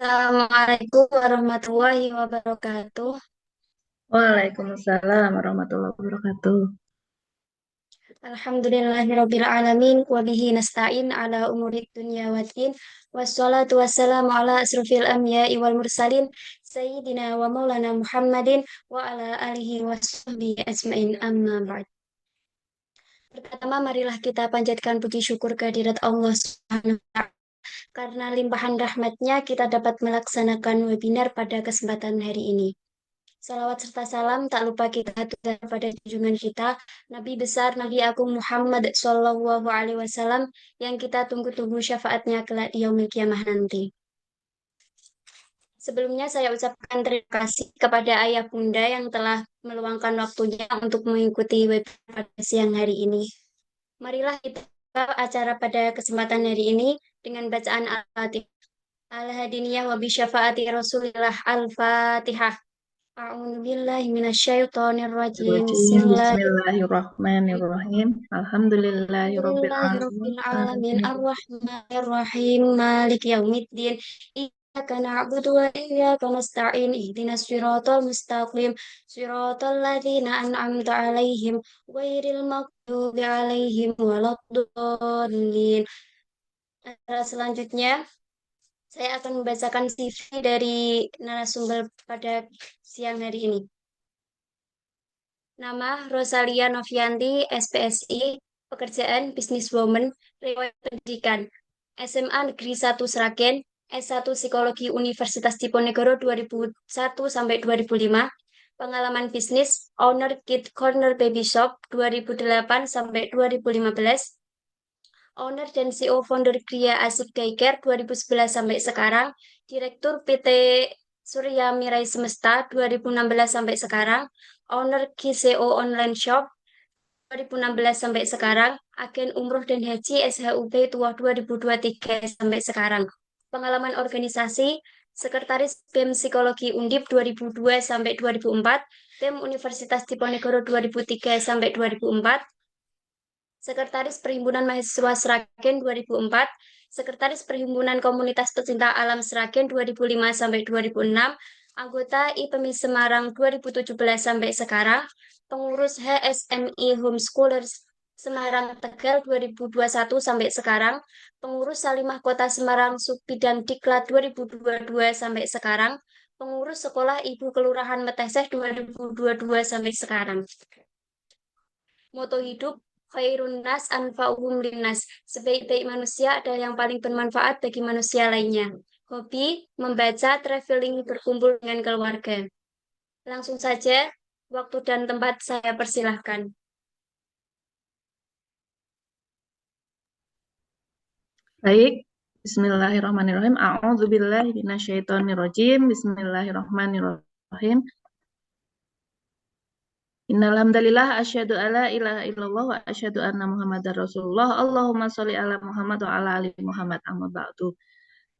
Assalamualaikum warahmatullahi wabarakatuh. Waalaikumsalam warahmatullahi wabarakatuh. Alhamdulillahirabbil alamin wa bihi nasta'in ala umurid dunya waddin. Wassalatu wassalamu ala asrofil anbiya'i wal mursalin sayyidina wa maulana Muhammadin wa ala alihi washabbihi ajmain amma ba'd. Pertama, marilah kita panjatkan puji syukur kehadirat Allah Subhanahu wa Ta'ala. Karena limpahan rahmatnya kita dapat melaksanakan webinar pada kesempatan hari ini. Salawat serta salam tak lupa kita haturkan pada junjungan kita, Nabi besar Nabi Agung Muhammad Shallallahu Alaihi Wasallam yang kita tunggu-tunggu syafaatnya kelak di yaumil kiamah nanti. Sebelumnya saya ucapkan terima kasih kepada ayah bunda yang telah meluangkan waktunya untuk mengikuti webinar pada siang hari ini. Marilah kita buka acara pada kesempatan hari ini dengan bacaan Al-Fatihah. Al-Hadiniyah wa bisyafaati Rasulillah Al-Fatihah. A'udzu billahi minasyaitonir rajim. Bismillahirrahmanirrahim. Alhamdulillahirabbil alamin. Alhamdulillahirabbil alamin arrahmanir rahim maliki yaumiddin. Iyyaka na'budu wa iyyaka nasta'in. Ihdinas siratal mustaqim. Siratal ladzina an'amta 'alaihim ghairil maghdubi 'alaihim waladdallin. Selanjutnya saya akan membacakan CV dari narasumber pada siang hari ini. Nama Rosalia Novianti, SPSI, pekerjaan businesswoman, riwayat pendidikan, SMA Negeri 1 Sragen, S1 Psikologi Universitas Diponegoro 2001 sampai 2005, pengalaman bisnis, owner Kid Corner Baby Shop 2008 sampai 2015, owner dan CEO founder Gria Asik Daycare 2011 sampai sekarang, Direktur PT Surya Mirai Semesta 2016 sampai sekarang, owner GCO Online Shop 2016 sampai sekarang, agen umroh dan haji SHUB Tua 2023 sampai sekarang. Pengalaman organisasi, Sekretaris BEM Psikologi Undip 2002 sampai 2004, BEM Universitas Diponegoro 2003 sampai 2004, Sekretaris Perhimpunan Mahasiswa Sragen 2004, Sekretaris Perhimpunan Komunitas Pecinta Alam Sragen 2005 sampai 2006, anggota IPEMI Semarang 2017 sampai sekarang, pengurus HSMI Homeschoolers Semarang Tegal 2021 sampai sekarang, pengurus Salimah Kota Semarang Subbidang Diklat 2022 sampai sekarang, pengurus Sekolah Ibu Kelurahan Meteseh 2022 sampai sekarang. Moto hidup khairun nas anfa'uhum linnas. Sebaik-baik manusia adalah yang paling bermanfaat bagi manusia lainnya. Hobi, membaca, traveling, berkumpul dengan keluarga. Langsung saja, waktu dan tempat saya persilahkan. Baik. Bismillahirrahmanirrahim. A'udzubillahi minasyaitonirrajim. Bismillahirrahmanirrahim. Innal hamdalillah asyhadu alla ilaha illallah wa asyhadu anna Muhammadar Rasulullah. Allahumma sholli ala Muhammad wa ala ali Muhammad amma ba'du.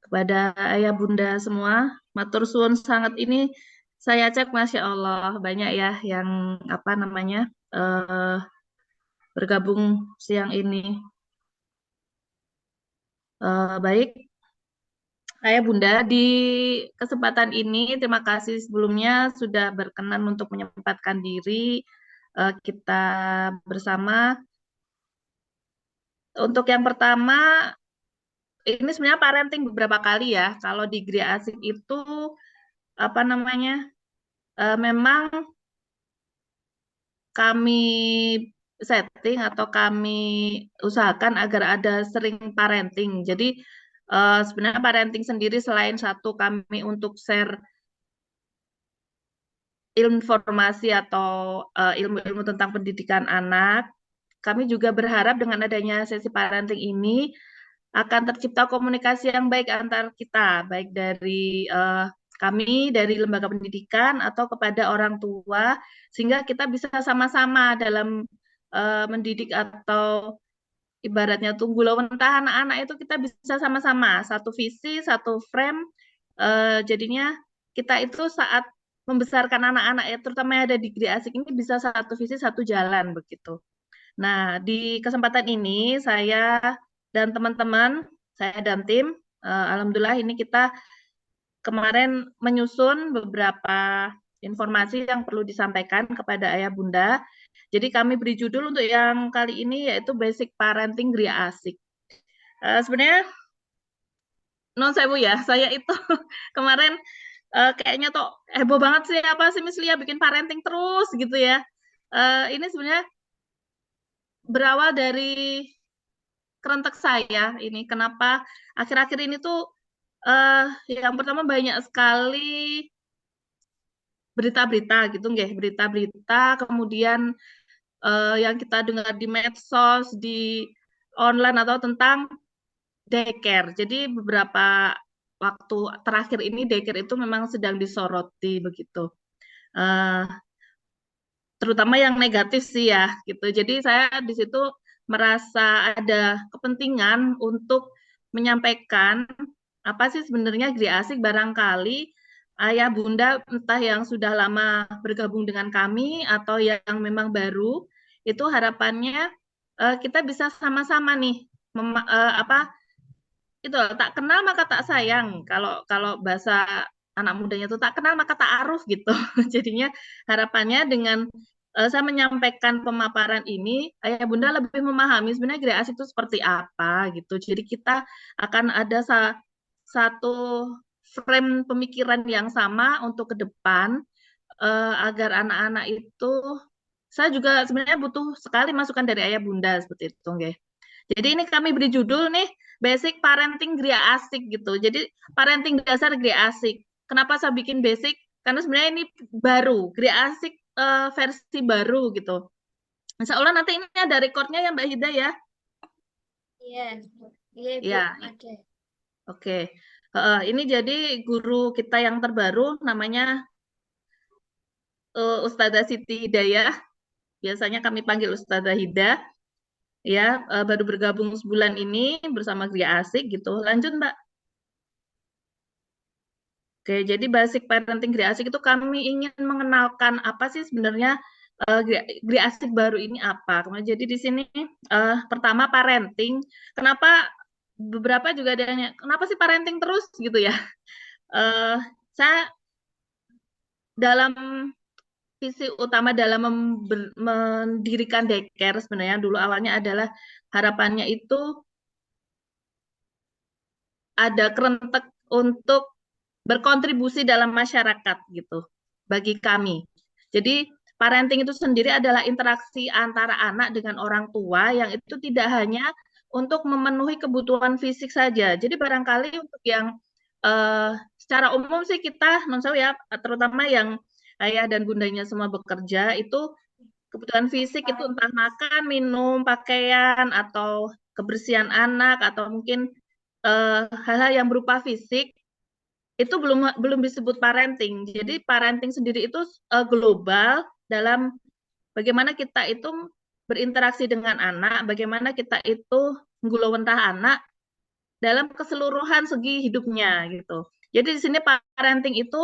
Kepada ayah bunda semua, matur suwun sangat ini saya cek Masya Allah banyak ya yang apa namanya eh, bergabung siang ini. Baik, Ayah Bunda, di kesempatan ini terima kasih sebelumnya sudah berkenan untuk menyempatkan diri kita bersama. Untuk yang pertama, ini sebenarnya parenting beberapa kali ya. Kalau di Gria Asik itu apa namanya, memang kami setting atau kami usahakan agar ada sering parenting. Jadi sebenarnya parenting sendiri selain satu kami untuk share informasi atau ilmu-ilmu tentang pendidikan anak, kami juga berharap dengan adanya sesi parenting ini akan tercipta komunikasi yang baik antar kita, baik dari kami dari lembaga pendidikan atau kepada orang tua, sehingga kita bisa sama-sama dalam mendidik atau ibaratnya tunggu lawentah anak-anak itu kita bisa sama-sama satu visi, satu frame. Jadinya kita itu saat membesarkan anak-anak ya, terutama yang ada di Gri Asik ini bisa satu visi, satu jalan begitu. Nah, di kesempatan ini saya dan teman-teman, saya dan tim, alhamdulillah ini kita kemarin menyusun beberapa informasi yang perlu disampaikan kepada ayah bunda. Jadi kami beri judul untuk yang kali ini yaitu Basic Parenting Gria Asik. Sebenarnya non sewu ya, saya itu kemarin kayaknya tuh heboh banget sih apa sih Miss Lia bikin parenting terus gitu ya. Ini sebenarnya berawal dari kerentek saya ini. Kenapa akhir-akhir ini tuh yang pertama banyak sekali berita-berita gitu nggih, berita-berita kemudian yang kita dengar di medsos, di online atau tentang daycare. Jadi beberapa waktu terakhir ini daycare itu memang sedang disoroti begitu. Uh, Terutama yang negatif sih ya gitu. Jadi saya di situ merasa ada kepentingan untuk menyampaikan apa sih sebenarnya Gria Asik. Barangkali ayah bunda entah yang sudah lama bergabung dengan kami atau yang memang baru, itu harapannya kita bisa sama-sama nih apa itu tak kenal maka tak sayang, kalau kalau bahasa anak mudanya itu tak kenal maka tak aruf gitu. Jadinya harapannya dengan saya menyampaikan pemaparan ini, ayah bunda lebih memahami sebenarnya Gria Asik itu seperti apa gitu. Jadi kita akan ada satu frame pemikiran yang sama untuk ke depan, agar anak-anak itu, saya juga sebenarnya butuh sekali masukan dari ayah bunda seperti itu, nggih. Jadi ini kami beri judul nih, Basic Parenting Gria Asik gitu. Jadi parenting dasar Gria Asik. Kenapa saya bikin basic? Karena sebenarnya ini baru, Gria Asik versi baru gitu. Insya Allah nanti ini ada recordnya ya Mbak Hida ya. Iya, iya Ibu, Ya, ada. oke. Ini jadi guru kita yang terbaru namanya Ustazah Siti Hidayah. Biasanya kami panggil Ustazah Hida. Ya, baru bergabung sebulan ini bersama Gria Asik gitu. Lanjut Mbak. Oke, jadi basic parenting Gria Asik itu kami ingin mengenalkan apa sih sebenarnya Gria Asik baru ini apa. Kemudian jadi di sini pertama parenting. Kenapa beberapa juga ada yang kenapa sih parenting terus gitu ya? Eh, saya dalam visi utama dalam mendirikan daycare sebenarnya dulu awalnya adalah harapannya itu ada kerentek untuk berkontribusi dalam masyarakat gitu bagi kami. Jadi parenting itu sendiri adalah interaksi antara anak dengan orang tua yang itu tidak hanya untuk memenuhi kebutuhan fisik saja. Jadi barangkali untuk yang secara umum sih kita non ya, terutama yang ayah dan bundanya semua bekerja itu kebutuhan fisik itu entah makan, minum, pakaian atau kebersihan anak atau mungkin hal-hal yang berupa fisik itu belum belum disebut parenting. Jadi parenting sendiri itu global dalam bagaimana kita itu berinteraksi dengan anak, bagaimana kita itu menggulawentah anak dalam keseluruhan segi hidupnya gitu. Jadi di sini parenting itu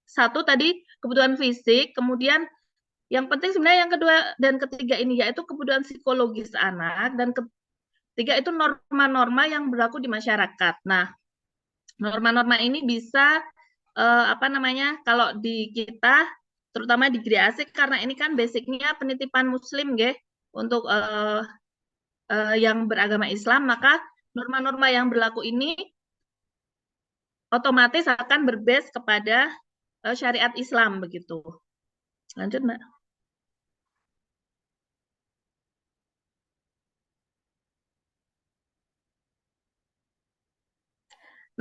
satu tadi kebutuhan fisik, kemudian yang penting sebenarnya yang kedua dan ketiga ini yaitu kebutuhan psikologis anak, dan ketiga itu norma-norma yang berlaku di masyarakat. Nah, norma-norma ini bisa apa namanya, kalau di kita terutama di Gria Asik karena ini kan basicnya penitipan muslim nggih untuk yang beragama Islam, maka norma-norma yang berlaku ini otomatis akan berbase kepada syariat Islam begitu. Lanjut Mbak.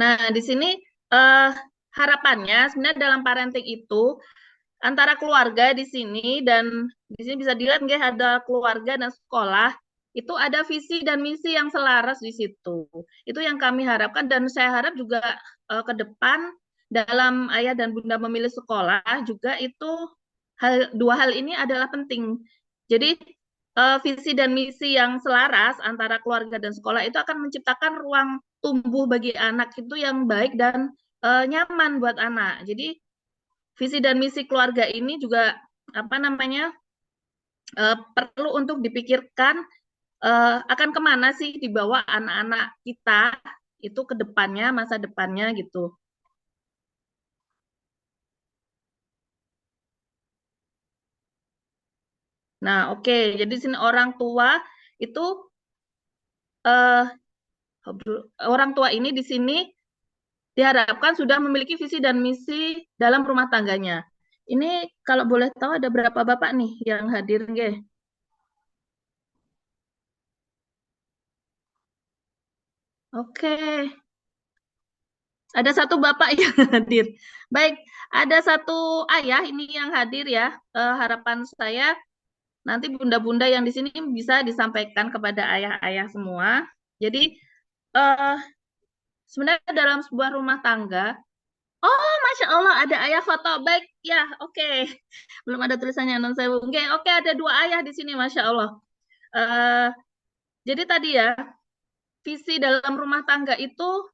Nah, di sini harapannya sebenarnya dalam parenting itu antara keluarga di sini dan di sini bisa dilihat nggak ada keluarga dan sekolah itu ada visi dan misi yang selaras di situ. Itu yang kami harapkan dan saya harap juga ke depan dalam ayah dan bunda memilih sekolah juga itu dua hal ini adalah penting. Jadi visi dan misi yang selaras antara keluarga dan sekolah itu akan menciptakan ruang tumbuh bagi anak itu yang baik dan nyaman buat anak. Jadi visi dan misi keluarga ini juga apa namanya perlu untuk dipikirkan akan kemana sih dibawa anak-anak kita itu ke depannya, masa depannya gitu. Nah, oke. Jadi di sini orang tua itu eh orang tua ini di sini diharapkan sudah memiliki visi dan misi dalam rumah tangganya. Ini kalau boleh tahu ada berapa bapak nih yang hadir, nggih? Oke, ada satu bapak yang hadir. Baik, ada satu ayah ini yang hadir ya. Harapan saya nanti bunda-bunda yang di sini bisa disampaikan kepada ayah-ayah semua. Jadi eh, sebenarnya dalam sebuah rumah tangga, oh Masya Allah ada ayah foto. Baik, ya oke. Belum ada tulisannya non sewu. Oke, ada dua ayah di sini Masya Allah. Eh, jadi tadi ya, visi dalam rumah tangga itu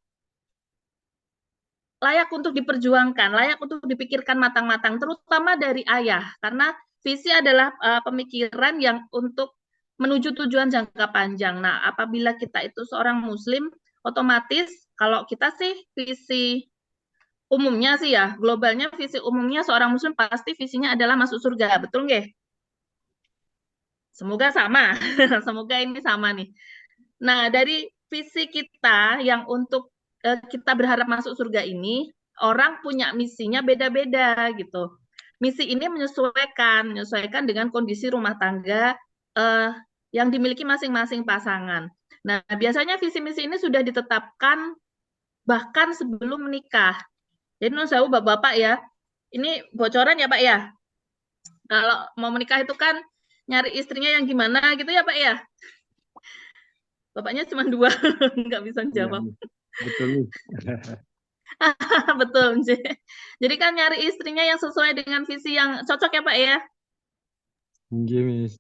layak untuk diperjuangkan, layak untuk dipikirkan matang-matang, terutama dari ayah, karena visi adalah pemikiran yang untuk menuju tujuan jangka panjang. Nah, apabila kita itu seorang Muslim, otomatis kalau kita sih visi umumnya sih ya, globalnya visi umumnya seorang Muslim pasti visinya adalah masuk surga, betul nggih? Semoga sama, semoga ini sama nih. Nah, dari visi kita yang untuk kita berharap masuk surga ini, orang punya misinya beda-beda gitu. Misi ini menyesuaikan dengan kondisi rumah tangga eh, yang dimiliki masing-masing pasangan. Nah, biasanya visi misi ini sudah ditetapkan bahkan sebelum menikah. Jadi menurut saya bapak-bapak ya, ini bocoran ya Pak ya. Kalau mau menikah itu kan nyari istrinya yang gimana gitu ya Pak ya. Bapaknya cuma dua, nggak bisa Iya, jawab. betul nih. Betul, Jadi kan nyari istrinya yang sesuai dengan visi yang cocok ya, Pak ya. Nggih, Miss.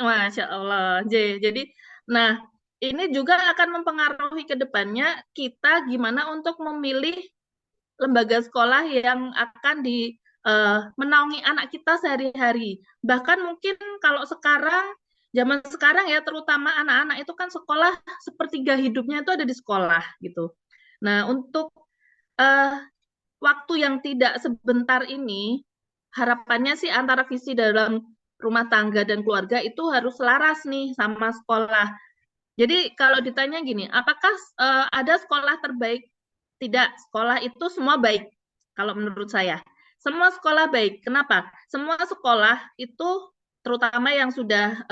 Masya Allah, Jadi, nah ini juga akan mempengaruhi ke depannya kita gimana untuk memilih lembaga sekolah yang akan menaungi anak kita sehari-hari. Bahkan mungkin kalau sekarang, zaman sekarang ya, terutama anak-anak itu kan sekolah sepertiga hidupnya itu ada di sekolah gitu. Nah, untuk eh, waktu yang tidak sebentar ini, harapannya sih antara visi dalam rumah tangga dan keluarga itu harus selaras nih sama sekolah. Jadi kalau ditanya gini, apakah ada sekolah terbaik? Tidak, sekolah itu semua baik. Kalau menurut saya, semua sekolah baik. Kenapa? Semua sekolah itu, terutama yang sudah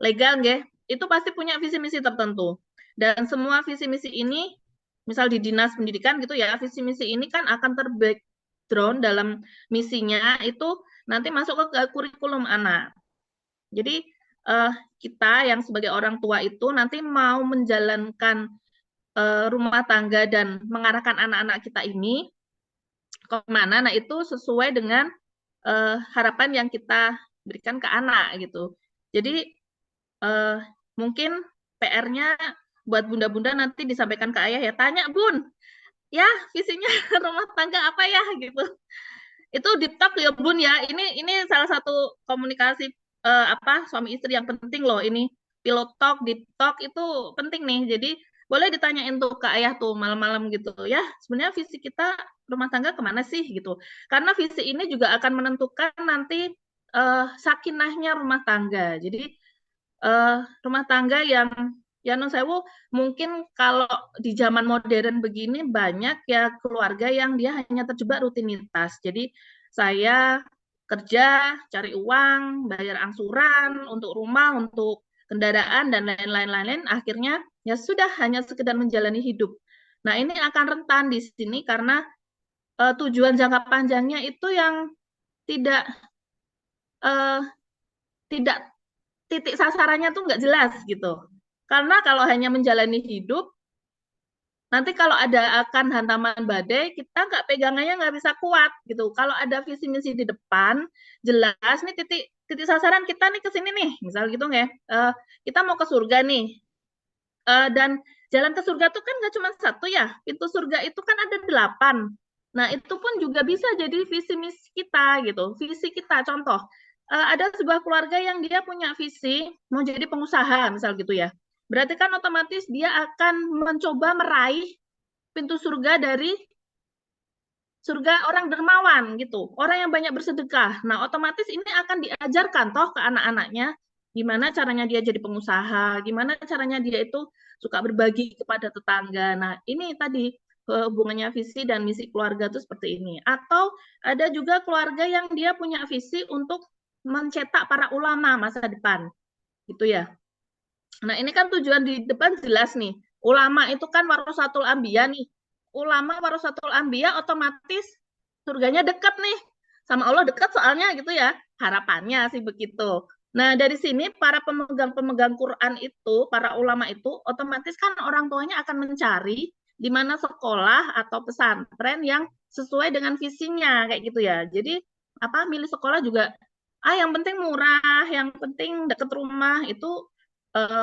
legal, ya, itu pasti punya visi misi tertentu. Dan semua visi misi ini misal di dinas pendidikan gitu ya, visi misi ini kan akan terbackground dalam misinya itu nanti masuk ke kurikulum anak. Jadi kita yang sebagai orang tua itu nanti mau menjalankan rumah tangga dan mengarahkan anak-anak kita ini kemana, nah itu sesuai dengan harapan yang kita berikan ke anak gitu. Jadi mungkin PR-nya buat bunda-bunda nanti disampaikan ke ayah ya, tanya Bun, ya visinya rumah tangga apa ya gitu. Itu deep talk ya Bun ya. Ini salah satu komunikasi suami istri yang penting loh ini. Pillow talk, deep talk itu penting nih. Jadi boleh ditanyain tuh ke ayah tuh malam-malam gitu ya. Sebenarnya visi kita rumah tangga kemana sih gitu. Karena visi ini juga akan menentukan nanti sakinahnya rumah tangga. Jadi rumah tangga yang ya non sewu mungkin kalau di zaman modern begini banyak ya keluarga yang dia hanya terjebak rutinitas. Jadi saya kerja, cari uang, bayar angsuran untuk rumah, untuk kendaraan dan lain-lain, akhirnya ya sudah hanya sekedar menjalani hidup. Nah, ini akan rentan di sini karena tujuan jangka panjangnya itu yang tidak uh, tidak titik sasarannya tuh nggak jelas gitu. Karena kalau hanya menjalani hidup, nanti kalau ada akan hantaman badai, kita nggak pegangannya nggak bisa kuat gitu. Kalau ada visi misi di depan, jelas nih titik sasaran kita nih ke sini nih, misal gitu nggak? Kita mau ke surga nih, dan jalan ke surga itu kan nggak cuma satu ya, pintu surga itu kan ada 8. Nah itu pun juga bisa jadi visi misi kita gitu, visi kita contoh. Ada sebuah keluarga yang dia punya visi mau jadi pengusaha misal gitu ya. Berarti kan otomatis dia akan mencoba meraih pintu surga dari surga orang dermawan gitu, orang yang banyak bersedekah. Nah, otomatis ini akan diajarkan toh ke anak-anaknya gimana caranya dia jadi pengusaha, gimana caranya dia itu suka berbagi kepada tetangga. Nah, ini tadi hubungannya visi dan misi keluarga itu seperti ini. Atau ada juga keluarga yang dia punya visi untuk mencetak para ulama masa depan, gitu ya. Nah, ini kan tujuan di depan jelas nih. Ulama itu kan warasatul anbiya nih. Ulama warasatul anbiya otomatis surganya dekat nih. Sama Allah dekat soalnya gitu ya. Harapannya sih begitu. Nah, dari sini para pemegang-pemegang Quran itu, para ulama itu otomatis kan orang tuanya akan mencari di mana sekolah atau pesantren yang sesuai dengan visinya kayak gitu ya. Jadi apa milih sekolah juga yang penting murah, yang penting dekat rumah itu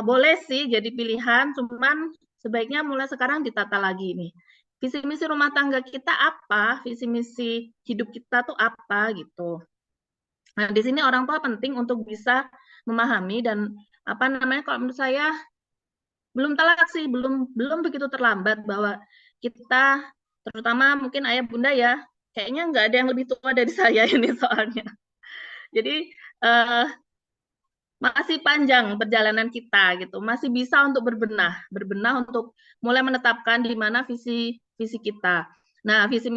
boleh sih jadi pilihan, cuman sebaiknya mulai sekarang ditata lagi nih. Visi misi rumah tangga kita apa? Visi misi hidup kita tuh apa gitu. Nah, di sini orang tua penting untuk bisa memahami dan apa namanya kalau menurut saya belum telat sih, belum begitu terlambat bahwa kita terutama mungkin ayah bunda ya, kayaknya nggak ada yang lebih tua dari saya ini soalnya. Jadi masih panjang perjalanan kita gitu, masih bisa untuk berbenah untuk mulai menetapkan di mana visi kita. Nah, visi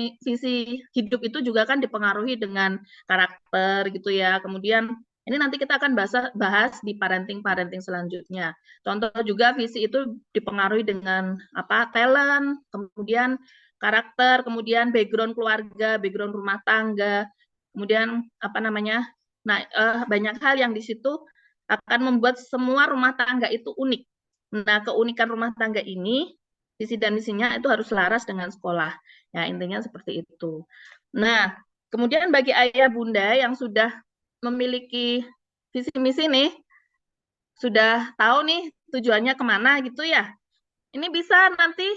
hidup itu juga kan dipengaruhi dengan karakter gitu ya. Kemudian ini nanti kita akan bahas di parenting selanjutnya. Contoh juga visi itu dipengaruhi dengan apa? Talent, kemudian karakter, kemudian background keluarga, background rumah tangga, kemudian apa namanya? Nah, banyak hal yang di situ akan membuat semua rumah tangga itu unik. Nah, keunikan rumah tangga ini, visi dan misinya itu harus selaras dengan sekolah. Ya, intinya seperti itu. Nah, kemudian bagi ayah bunda yang sudah memiliki visi misi nih, sudah tahu nih tujuannya kemana gitu ya. Ini bisa nanti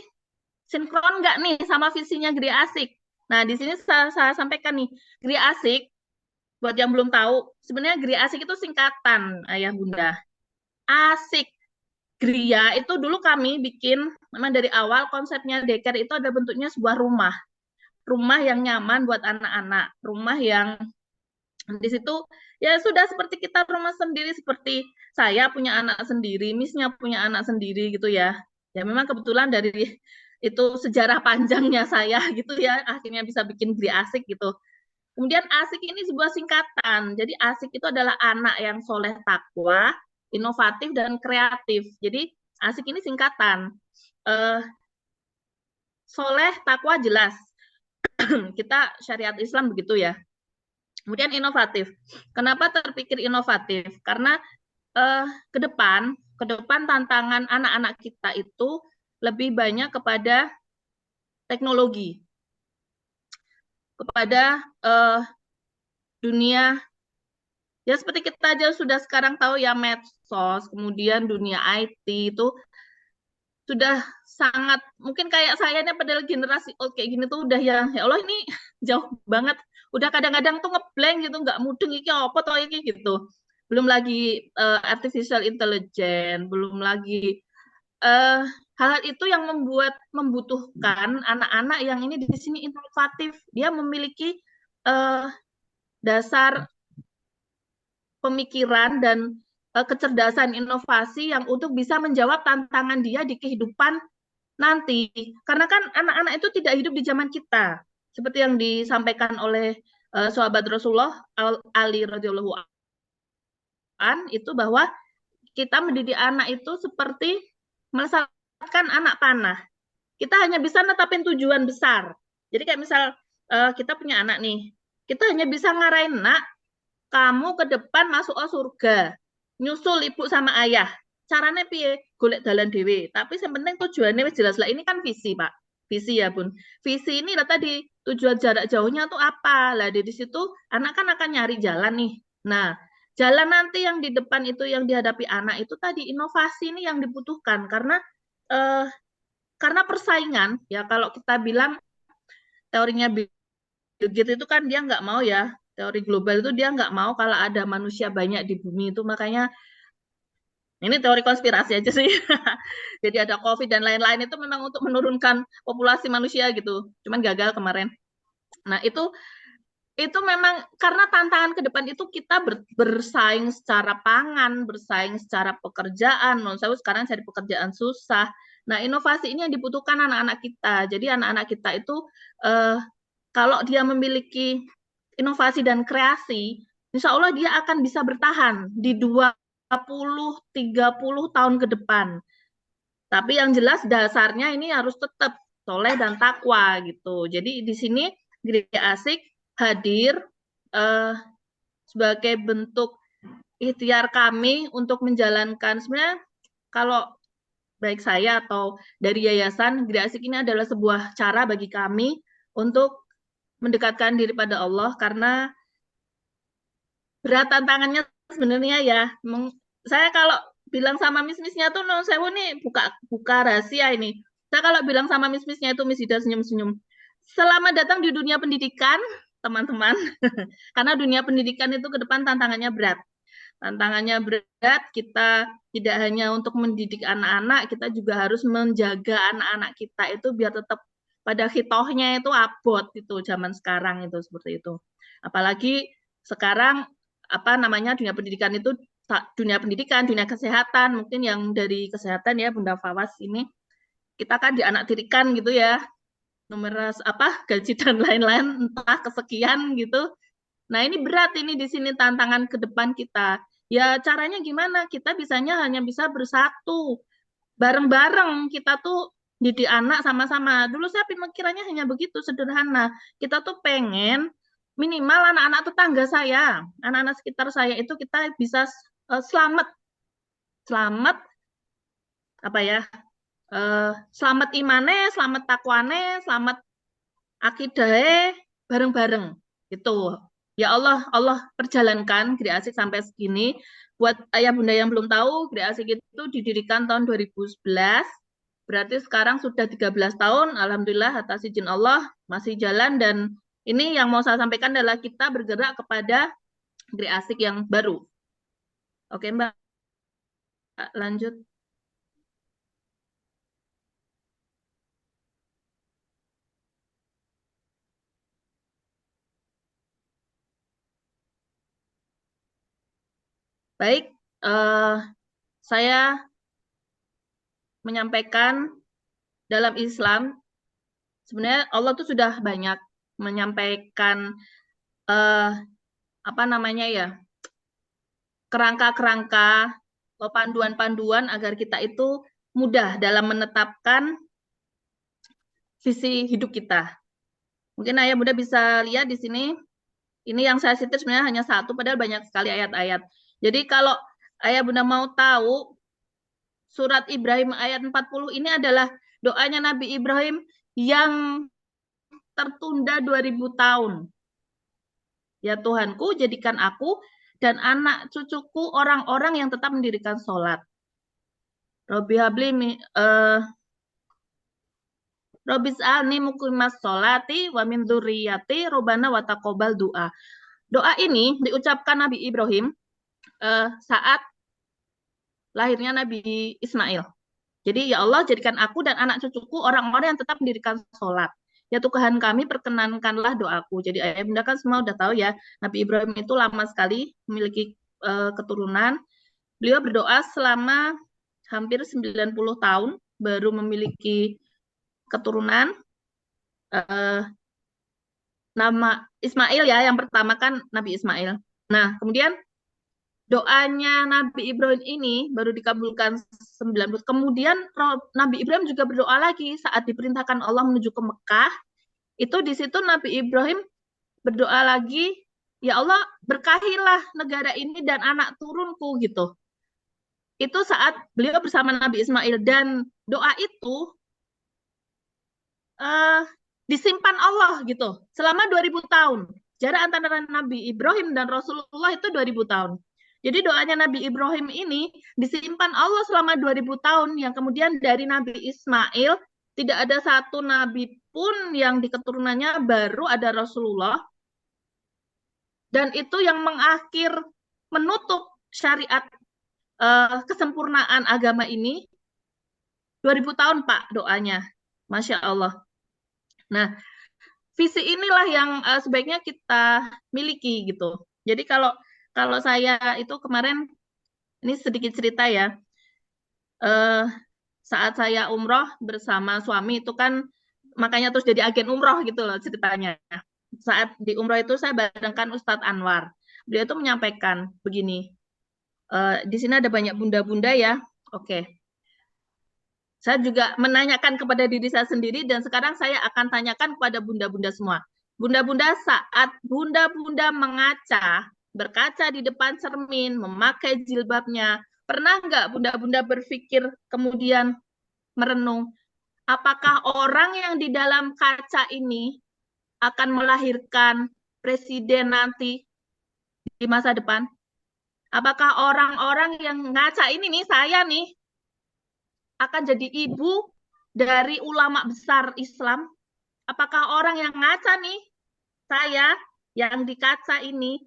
sinkron nggak nih sama visinya Gri Asik. Nah, di sini saya sampaikan nih, Gri Asik buat yang belum tahu, sebenarnya Gri Asik itu singkatan, ayah bunda. Asik. Gria itu dulu kami bikin, memang dari awal konsepnya daycare itu ada bentuknya sebuah rumah. Rumah yang nyaman buat anak-anak. Rumah yang di situ ya sudah seperti kita rumah sendiri, seperti saya punya anak sendiri, Miss-nya punya anak sendiri gitu ya. Ya memang kebetulan dari itu sejarah panjangnya saya gitu ya, akhirnya bisa bikin Gria Asik gitu. Kemudian asik ini sebuah singkatan. Jadi asik itu adalah anak yang soleh takwa, inovatif dan kreatif. Jadi asik ini singkatan. Soleh takwa jelas. Kita syariat Islam begitu ya. Kemudian inovatif. Kenapa terpikir inovatif? Karena ke depan tantangan anak-anak kita itu lebih banyak kepada teknologi, kepada dunia. Ya seperti kita aja sudah sekarang tahu ya medsos, kemudian dunia IT itu sudah sangat, mungkin kayak saya ini padahal generasi old kayak gini tuh udah ya Allah ini jauh banget. Udah kadang-kadang tuh ngeblank gitu, nggak mudeng iki apa toh iki gitu. Belum lagi artificial intelligence, belum lagi hal itu yang membutuhkan anak-anak yang ini di sini inovatif. Dia memiliki dasar pemikiran dan kecerdasan inovasi yang untuk bisa menjawab tantangan dia di kehidupan nanti. Karena kan anak-anak itu tidak hidup di zaman kita. Seperti yang disampaikan oleh sahabat Rasulullah Ali radhiyallahu an itu bahwa kita mendidik anak itu seperti melesatkan anak panah. Kita hanya bisa netapin tujuan besar. Jadi kayak misal kita punya anak nih, kita hanya bisa ngarahin, nak, kamu ke depan masuk surga, nyusul ibu sama ayah. Caranya piye? Golek dalan dhewe. Tapi yang penting tujuannya wis jelas lah. Ini kan visi, Pak. Visi ya, Bun. Visi ini lah tadi tujuan jarak jauhnya tuh apa? Lah di situ anak kan akan nyari jalan nih. Nah, jalan nanti yang di depan itu yang dihadapi anak itu tadi inovasi ini yang dibutuhkan karena persaingan ya kalau kita bilang teorinya Bill Gates itu kan dia nggak mau ya, teori global itu dia nggak mau kalau ada manusia banyak di bumi itu, makanya ini teori konspirasi aja sih. Jadi ada COVID dan lain-lain itu memang untuk menurunkan populasi manusia gitu. Cuman gagal kemarin. Nah, itu memang karena tantangan ke depan itu kita bersaing secara pangan, bersaing secara pekerjaan. Saya sekarang cari pekerjaan susah. Nah, inovasi ini yang dibutuhkan anak-anak kita. Jadi anak-anak kita itu kalau dia memiliki inovasi dan kreasi, insya Allah dia akan bisa bertahan di 20-30 tahun ke depan. Tapi yang jelas dasarnya ini harus tetap soleh dan takwa gitu. Jadi di sini Gereja Asik hadir sebagai bentuk ikhtiar kami untuk menjalankan, sebenarnya kalau baik saya atau dari yayasan, Gereja Asik ini adalah sebuah cara bagi kami untuk mendekatkan diri pada Allah, karena berat tantangannya sebenarnya ya. Saya kalau bilang sama mis-misnya tuh non sewu nih buka rahasia ini. Saya kalau bilang sama mis-misnya itu Miss Ida senyum-senyum. Selamat datang di dunia pendidikan, teman-teman. Karena dunia pendidikan itu ke depan tantangannya berat. Tantangannya berat, kita tidak hanya untuk mendidik anak-anak, kita juga harus menjaga anak-anak kita itu biar tetap pada hitohnya itu abot itu zaman sekarang itu seperti itu. Apalagi sekarang dunia pendidikan itu dunia kesehatan, mungkin yang dari kesehatan ya Bunda Fawas ini kita kan dianaktirikan gitu ya, nomor gaji dan lain-lain entah kesekian gitu. Nah, ini berat ini di sini tantangan ke depan kita. Ya caranya gimana? Kita hanya bisa bersatu. Bareng-bareng kita tuh didik anak sama-sama. Dulu saya pemikirannya hanya begitu sederhana. Kita tuh pengen minimal anak-anak tetangga saya, anak-anak sekitar saya itu kita bisa selamat selamat imane, selamat takwane, selamat akidahe bareng-bareng gitu. Ya Allah perjalankan Gereja Asik sampai segini. Buat ayah bunda yang belum tahu, Gereja Asik itu didirikan tahun 2011. Berarti sekarang sudah 13 tahun. Alhamdulillah atas izin Allah masih jalan, dan ini yang mau saya sampaikan adalah kita bergerak kepada Gereja Asik yang baru. Oke, Mbak. Lanjut. Baik, saya menyampaikan dalam Islam, sebenarnya Allah tuh sudah banyak menyampaikan kerangka-kerangka atau panduan-panduan agar kita itu mudah dalam menetapkan visi hidup kita. Mungkin ayah bunda bisa lihat di sini, ini yang saya cita sebenarnya hanya satu, padahal banyak sekali ayat-ayat. Jadi kalau ayah bunda mau tahu, surat Ibrahim ayat 40 ini adalah doanya Nabi Ibrahim yang tertunda 2000 tahun. Ya Tuhanku, jadikan aku dan anak cucuku orang-orang yang tetap mendirikan sholat. Robbi habli Robis alni muqimas sholati wa min dzurriyyati robana wa taqabbal doa. Doa ini diucapkan Nabi Ibrahim saat lahirnya Nabi Ismail. Jadi ya Allah, jadikan aku dan anak cucuku orang-orang yang tetap mendirikan sholat. Ya Tuhan kami, perkenankanlah doaku. Jadi ayah bunda kan semua udah tahu ya, Nabi Ibrahim itu lama sekali memiliki keturunan. Beliau berdoa selama hampir 90 tahun baru memiliki keturunan. Nama Ismail ya, yang pertama kan Nabi Ismail. Nah, kemudian doanya Nabi Ibrahim ini baru dikabulkan 90. Kemudian Nabi Ibrahim juga berdoa lagi saat diperintahkan Allah menuju ke Mekah. Itu di situ Nabi Ibrahim berdoa lagi, ya Allah berkahilah negara ini dan anak turunku gitu. Itu saat beliau bersama Nabi Ismail, dan doa itu disimpan Allah gitu selama 2000 tahun. Jarak antara Nabi Ibrahim dan Rasulullah itu 2000 tahun. Jadi doanya Nabi Ibrahim ini disimpan Allah selama 2000 tahun, yang kemudian dari Nabi Ismail tidak ada satu nabi pun yang di keturunannya, baru ada Rasulullah. Dan itu yang menutup syariat kesempurnaan agama ini 2000 tahun Pak doanya. Masya Allah. Nah, visi inilah yang sebaiknya kita miliki gitu. Jadi kalau saya itu kemarin, ini sedikit cerita ya, saat saya umroh bersama suami itu kan, makanya terus jadi agen umroh gitu loh ceritanya. Saat di umroh itu saya barengkan Ustadz Anwar. Beliau itu menyampaikan begini, di sini ada banyak bunda-bunda ya. Oke. Saya juga menanyakan kepada diri saya sendiri dan sekarang saya akan tanyakan kepada bunda-bunda semua. Bunda-bunda, saat bunda-bunda berkaca di depan cermin, memakai jilbabnya, pernah nggak bunda-bunda berpikir kemudian merenung, apakah orang yang di dalam kaca ini akan melahirkan presiden nanti di masa depan? Apakah orang-orang yang ngaca ini nih, saya nih, akan jadi ibu dari ulama besar Islam? Apakah orang yang ngaca nih, saya yang di kaca ini,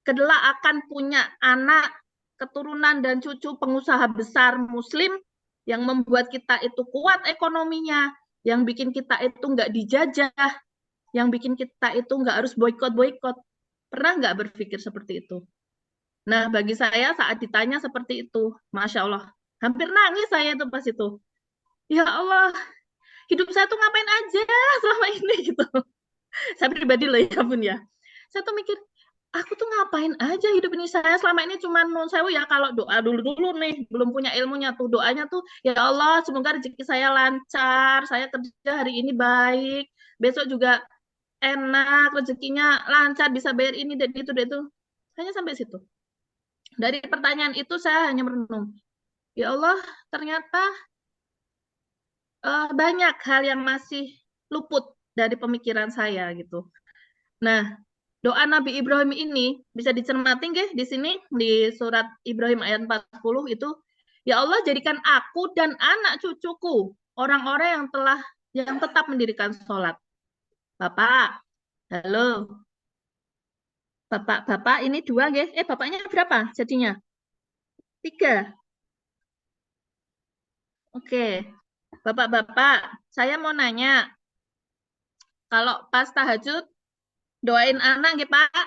kelak akan punya anak, keturunan dan cucu pengusaha besar Muslim yang membuat kita itu kuat ekonominya, yang bikin kita itu nggak dijajah, yang bikin kita itu nggak harus boikot-boikot. Pernah nggak berpikir seperti itu? Nah, bagi saya saat ditanya seperti itu, Masya Allah, hampir nangis saya itu pas itu. Ya Allah, hidup saya tuh ngapain aja selama ini gitu. Saya pribadi loh ya Bun ya. Saya tuh mikir, aku tuh ngapain aja hidup ini, saya selama ini cuma nun sewu ya, kalau doa dulu nih, belum punya ilmunya tuh, doanya tuh, ya Allah semoga rezeki saya lancar, saya kerja hari ini baik, besok juga enak, rezekinya lancar, bisa bayar ini dan itu dan itu. Hanya sampai situ. Dari pertanyaan itu saya hanya merenung, ya Allah ternyata banyak hal yang masih luput dari pemikiran saya gitu. Nah, doa Nabi Ibrahim ini bisa dicermati nggih di sini di surat Ibrahim ayat 40 itu, ya Allah jadikan aku dan anak cucuku orang-orang yang tetap mendirikan sholat. Bapak, halo. Bapak ini 2 nggih. Bapaknya berapa jadinya? 3. Oke. Bapak-bapak, saya mau nanya, kalau pas tahajud doain anak nggih, Pak?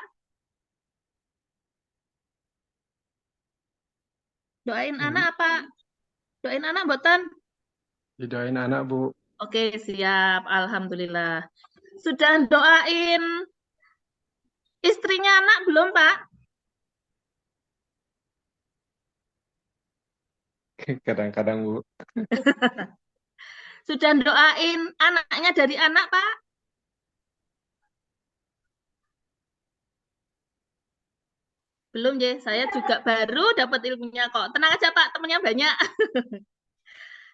Doain anak apa? Doain anak mboten? Didoain anak, Bu. Oke, siap. Alhamdulillah. Sudah doain istrinya anak belum, Pak? Kadang-kadang, Bu. Sudah doain anaknya dari anak, Pak? Belum, ya. Saya juga baru dapat ilmunya kok. Tenang aja, Pak. Temannya banyak.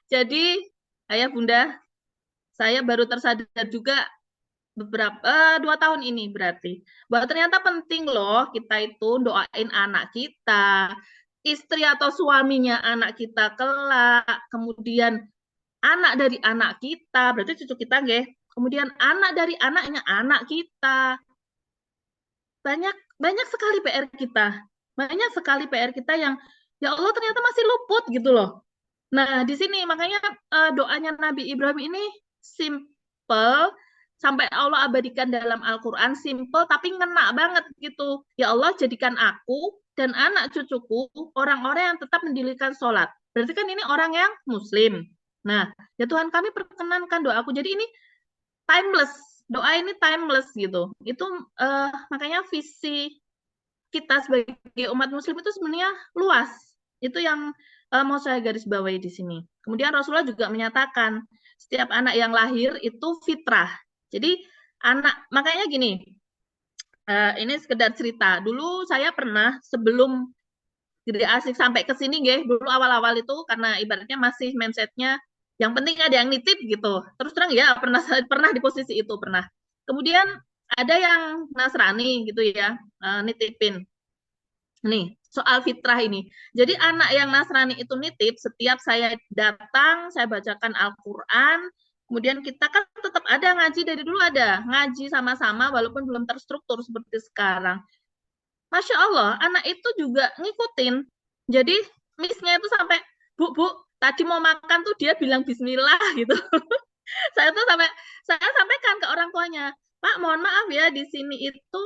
Jadi, ayah bunda, saya baru tersadar juga beberapa 2 tahun ini berarti bahwa ternyata penting loh kita itu doain anak kita, istri atau suaminya anak kita kelak, kemudian anak dari anak kita, berarti cucu kita nggih, kemudian anak dari anaknya anak kita. Banyak sekali PR kita. Banyak sekali PR kita yang ya Allah ternyata masih luput gitu loh. Nah, di sini makanya doanya Nabi Ibrahim ini simple, sampai Allah abadikan dalam Al-Quran, simple tapi ngena banget gitu. Ya Allah jadikan aku dan anak cucuku orang-orang yang tetap mendirikan sholat. Berarti kan ini orang yang muslim. Nah, ya Tuhan kami perkenankan doaku. Jadi ini timeless. Doa ini timeless gitu. Itu makanya visi kita sebagai umat muslim itu sebenarnya luas. Itu yang mau saya garis bawahi di sini. Kemudian Rasulullah juga menyatakan setiap anak yang lahir itu fitrah. Jadi makanya gini, ini sekedar cerita. Dulu saya pernah sebelum Gede Asik sampai ke sini, dulu awal-awal itu karena ibaratnya masih mindsetnya yang penting ada yang nitip gitu. Terus terang ya pernah di posisi itu pernah. Kemudian ada yang Nasrani gitu ya, nitipin. Nih, soal fitrah ini. Jadi anak yang Nasrani itu nitip, setiap saya datang, saya bacakan Al-Quran, kemudian kita kan tetap ada ngaji, dari dulu ada ngaji sama-sama walaupun belum terstruktur seperti sekarang. Masya Allah, anak itu juga ngikutin. Jadi miss-nya itu sampai, Bu, tadi mau makan tuh dia bilang bismillah gitu. Saya sampaikan ke orang tuanya, Pak, mohon maaf ya, di sini itu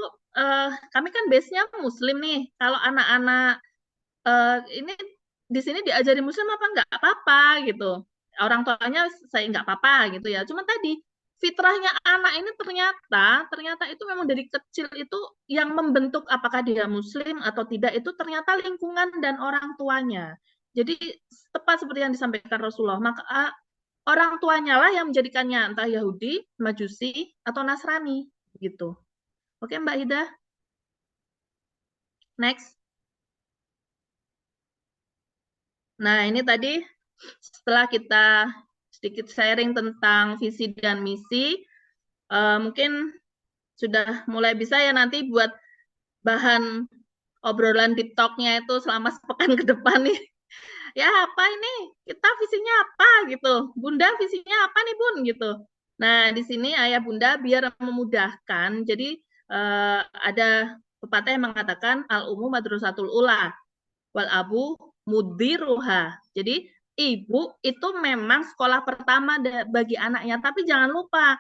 kami kan base-nya Muslim nih. Kalau anak-anak ini di sini diajari Muslim apa enggak apa-apa gitu. Orang tuanya saya enggak apa-apa gitu ya. Cuma tadi fitrahnya anak ini ternyata itu memang dari kecil itu yang membentuk apakah dia Muslim atau tidak itu ternyata lingkungan dan orang tuanya. Jadi tepat seperti yang disampaikan Rasulullah, maka orang tuanya lah yang menjadikannya entah Yahudi, Majusi, atau Nasrani gitu. Oke Mbak Ida, next. Nah ini tadi setelah kita sedikit sharing tentang visi dan misi, mungkin sudah mulai bisa ya nanti buat bahan obrolan di talk-nya itu selama sepekan ke depan nih. Ya apa ini? Kita visinya apa gitu? Bunda visinya apa nih Bun gitu? Nah di sini ayah bunda biar memudahkan. Jadi ada pepatah yang mengatakan al ummu madrasatul ula wal abu mudiruha. Jadi ibu itu memang sekolah pertama bagi anaknya, tapi jangan lupa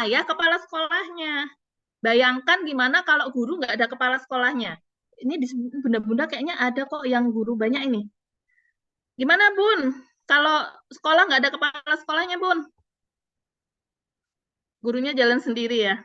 ayah kepala sekolahnya. Bayangkan gimana kalau guru nggak ada kepala sekolahnya. Ini di bunda-bunda kayaknya ada kok yang guru banyak ini. Gimana Bun? Kalau sekolah nggak ada kepala sekolahnya Bun? Gurunya jalan sendiri ya.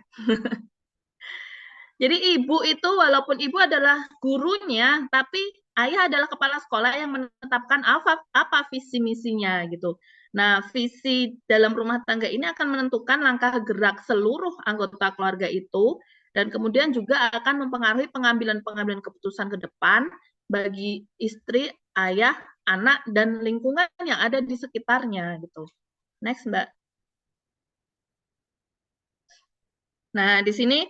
Jadi ibu itu walaupun ibu adalah gurunya, tapi ayah adalah kepala sekolah yang menetapkan apa visi misinya gitu. Nah, visi dalam rumah tangga ini akan menentukan langkah gerak seluruh anggota keluarga itu dan kemudian juga akan mempengaruhi pengambilan keputusan ke depan bagi istri, ayah, anak dan lingkungan yang ada di sekitarnya gitu. Next, Mbak. Nah, di sini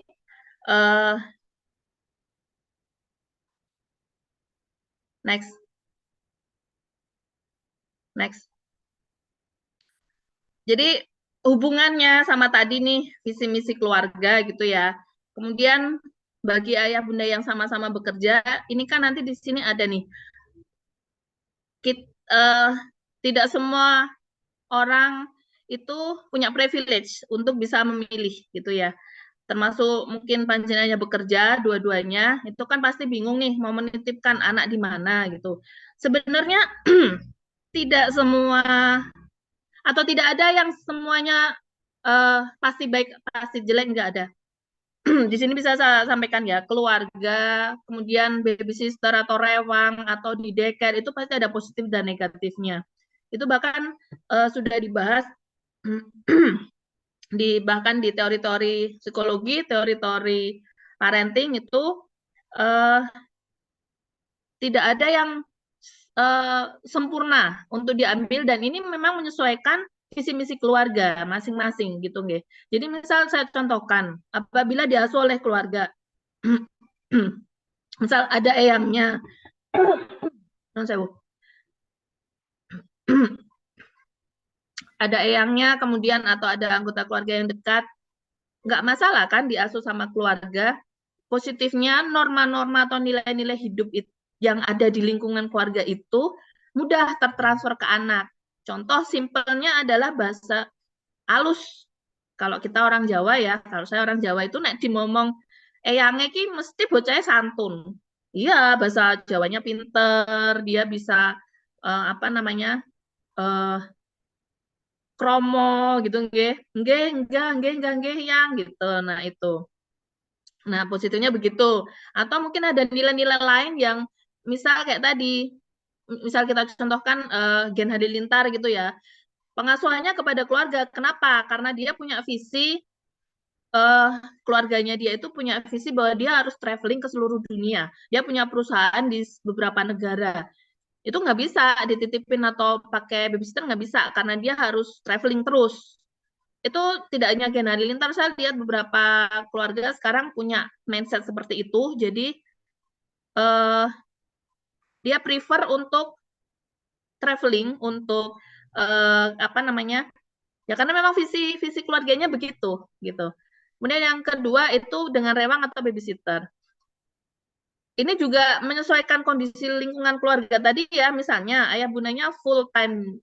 next. Jadi hubungannya sama tadi nih visi misi keluarga gitu ya. Kemudian bagi ayah bunda yang sama-sama bekerja, ini kan nanti di sini ada nih. Tidak semua orang itu punya privilege untuk bisa memilih gitu ya. Termasuk mungkin panjenengannya bekerja dua-duanya, itu kan pasti bingung nih mau menitipkan anak di mana gitu. Sebenarnya tidak semua atau tidak ada yang semuanya pasti baik, pasti jelek, nggak ada. Di sini bisa saya sampaikan ya, keluarga, kemudian babysitter atau rewang atau di daycare itu pasti ada positif dan negatifnya. Itu bahkan sudah dibahas bahkan di teori-teori psikologi, teori-teori parenting itu tidak ada yang sempurna untuk diambil dan ini memang menyesuaikan visi misi keluarga masing-masing gitu nggih. Jadi misal saya contohkan, apabila diasuh oleh keluarga misal ada eyangnya ada eyangnya kemudian atau ada anggota keluarga yang dekat, nggak masalah kan diasuh sama keluarga. Positifnya norma-norma atau nilai-nilai hidup yang ada di lingkungan keluarga itu mudah tertransfer ke anak. Contoh simpelnya adalah bahasa halus. Kalau kita orang Jawa ya, kalau saya orang Jawa itu nek dimomong eyangnya ki mesti bocahnya santun. Iya, bahasa Jawanya pinter, dia bisa apa namanya? Kromo gitu nggih. Nggih, enggak yang gitu. Nah, itu. Nah, positifnya begitu. Atau mungkin ada nilai-nilai lain yang misal kayak tadi, misal kita contohkan Gen Halilintar gitu ya. Pengasuhannya kepada keluarga. Kenapa? Karena dia punya visi, keluarganya dia itu punya visi bahwa dia harus traveling ke seluruh dunia. Dia punya perusahaan di beberapa negara. Itu nggak bisa dititipin atau pakai babysitter, nggak bisa. Karena dia harus traveling terus. Itu tidak hanya Gen Halilintar, saya lihat beberapa keluarga sekarang punya mindset seperti itu. Jadi dia prefer untuk traveling untuk apa namanya? Ya karena memang visi keluarganya begitu gitu. Kemudian yang kedua itu dengan rewang atau babysitter. Ini juga menyesuaikan kondisi lingkungan keluarga tadi ya, misalnya ayah bundanya full time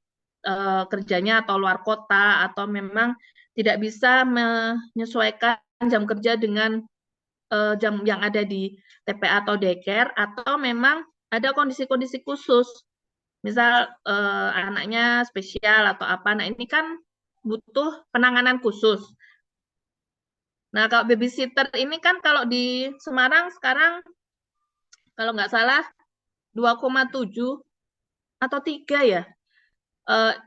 kerjanya atau luar kota atau memang tidak bisa menyesuaikan jam kerja dengan jam yang ada di TPA atau daycare, atau memang ada kondisi-kondisi khusus, misal anaknya spesial atau apa. Nah, ini kan butuh penanganan khusus. Nah, kalau babysitter ini kan kalau di Semarang sekarang kalau nggak salah 2,7 atau 3 ya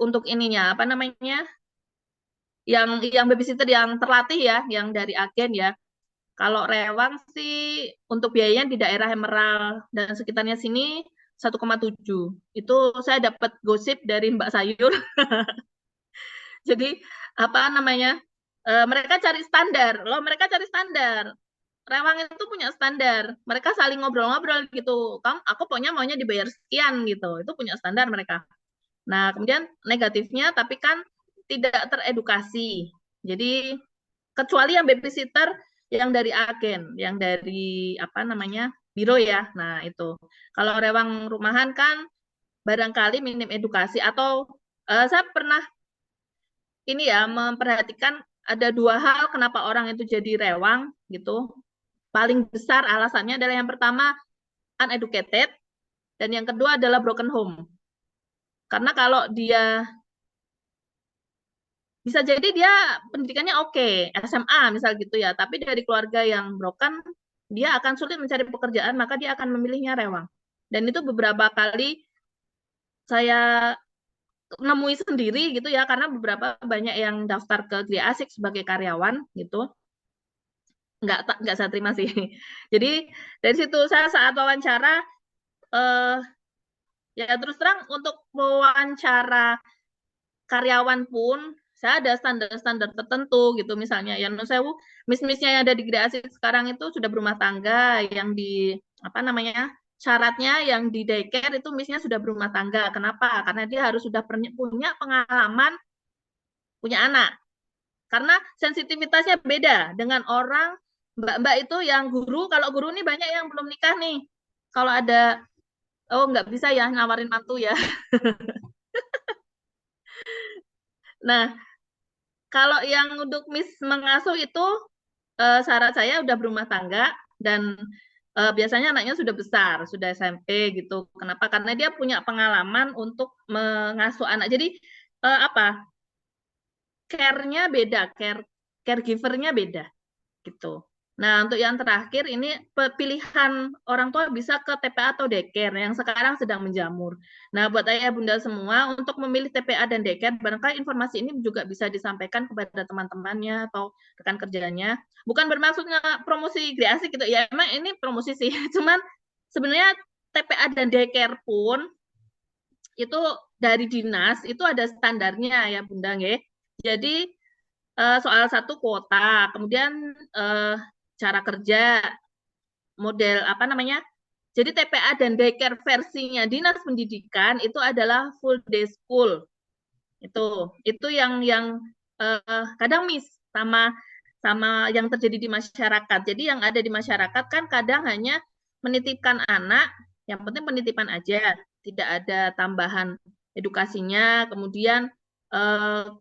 untuk ininya apa namanya yang babysitter yang terlatih ya, yang dari agen ya. Kalau rewang sih untuk biayanya di daerah Emerald dan sekitarnya sini 1,7. Itu saya dapat gosip dari Mbak Sayur. Jadi apa namanya? Mereka cari standar. Loh, mereka cari standar. Rewang itu punya standar. Mereka saling ngobrol-ngobrol gitu. Aku maunya dibayar sekian gitu. Itu punya standar mereka. Nah, kemudian negatifnya tapi kan tidak teredukasi. Jadi kecuali yang babysitter yang dari agen, yang dari apa namanya? Biro ya. Nah, itu. Kalau rewang rumahan kan barangkali minim edukasi atau saya pernah ini ya memperhatikan ada 2 hal kenapa orang itu jadi rewang gitu. Paling besar alasannya adalah yang pertama uneducated dan yang kedua adalah broken home. Karena kalau dia bisa jadi dia pendidikannya oke, SMA misal gitu ya, tapi dari keluarga yang broken, dia akan sulit mencari pekerjaan, maka dia akan memilihnya rewang. Dan itu beberapa kali saya nemui sendiri gitu ya, karena beberapa banyak yang daftar ke Gria Asik sebagai karyawan gitu. Nggak saya terima sih. Jadi dari situ saya saat wawancara ya terus terang untuk wawancara karyawan pun saya ada standar-standar tertentu gitu, misalnya yang sewu miss-missnya yang ada di Gria Asik sekarang itu sudah berumah tangga, yang di apa namanya syaratnya yang di daycare itu missnya sudah berumah tangga. Kenapa? Karena dia harus sudah punya pengalaman punya anak. Karena sensitivitasnya beda dengan orang mbak-mbak itu yang guru. Kalau guru nih banyak yang belum nikah nih. Kalau ada, oh nggak bisa ya nawarin mantu ya. Nah, kalau yang untuk Miss mengasuh itu syarat saya udah berumah tangga dan biasanya anaknya sudah besar, sudah SMP gitu. Kenapa? Karena dia punya pengalaman untuk mengasuh anak. Jadi apa? Care-nya beda, caregiver-nya beda gitu. Nah, untuk yang terakhir ini pilihan orang tua bisa ke TPA atau daycare yang sekarang sedang menjamur. Nah, buat ayah bunda semua untuk memilih TPA dan daycare, barangkali informasi ini juga bisa disampaikan kepada teman-temannya atau rekan kerjanya. Bukan bermaksudnya promosi Gria Asik gitu ya, emang ini promosi sih. Cuman sebenarnya TPA dan daycare pun itu dari dinas itu ada standarnya ya bunda ya. Jadi soal satu kuota, kemudian cara kerja, model apa namanya. Jadi TPA dan daycare versinya Dinas Pendidikan itu adalah full day school. Itu yang kadang miss sama yang terjadi di masyarakat. Jadi yang ada di masyarakat kan kadang hanya menitipkan anak, yang penting penitipan aja, tidak ada tambahan edukasinya, kemudian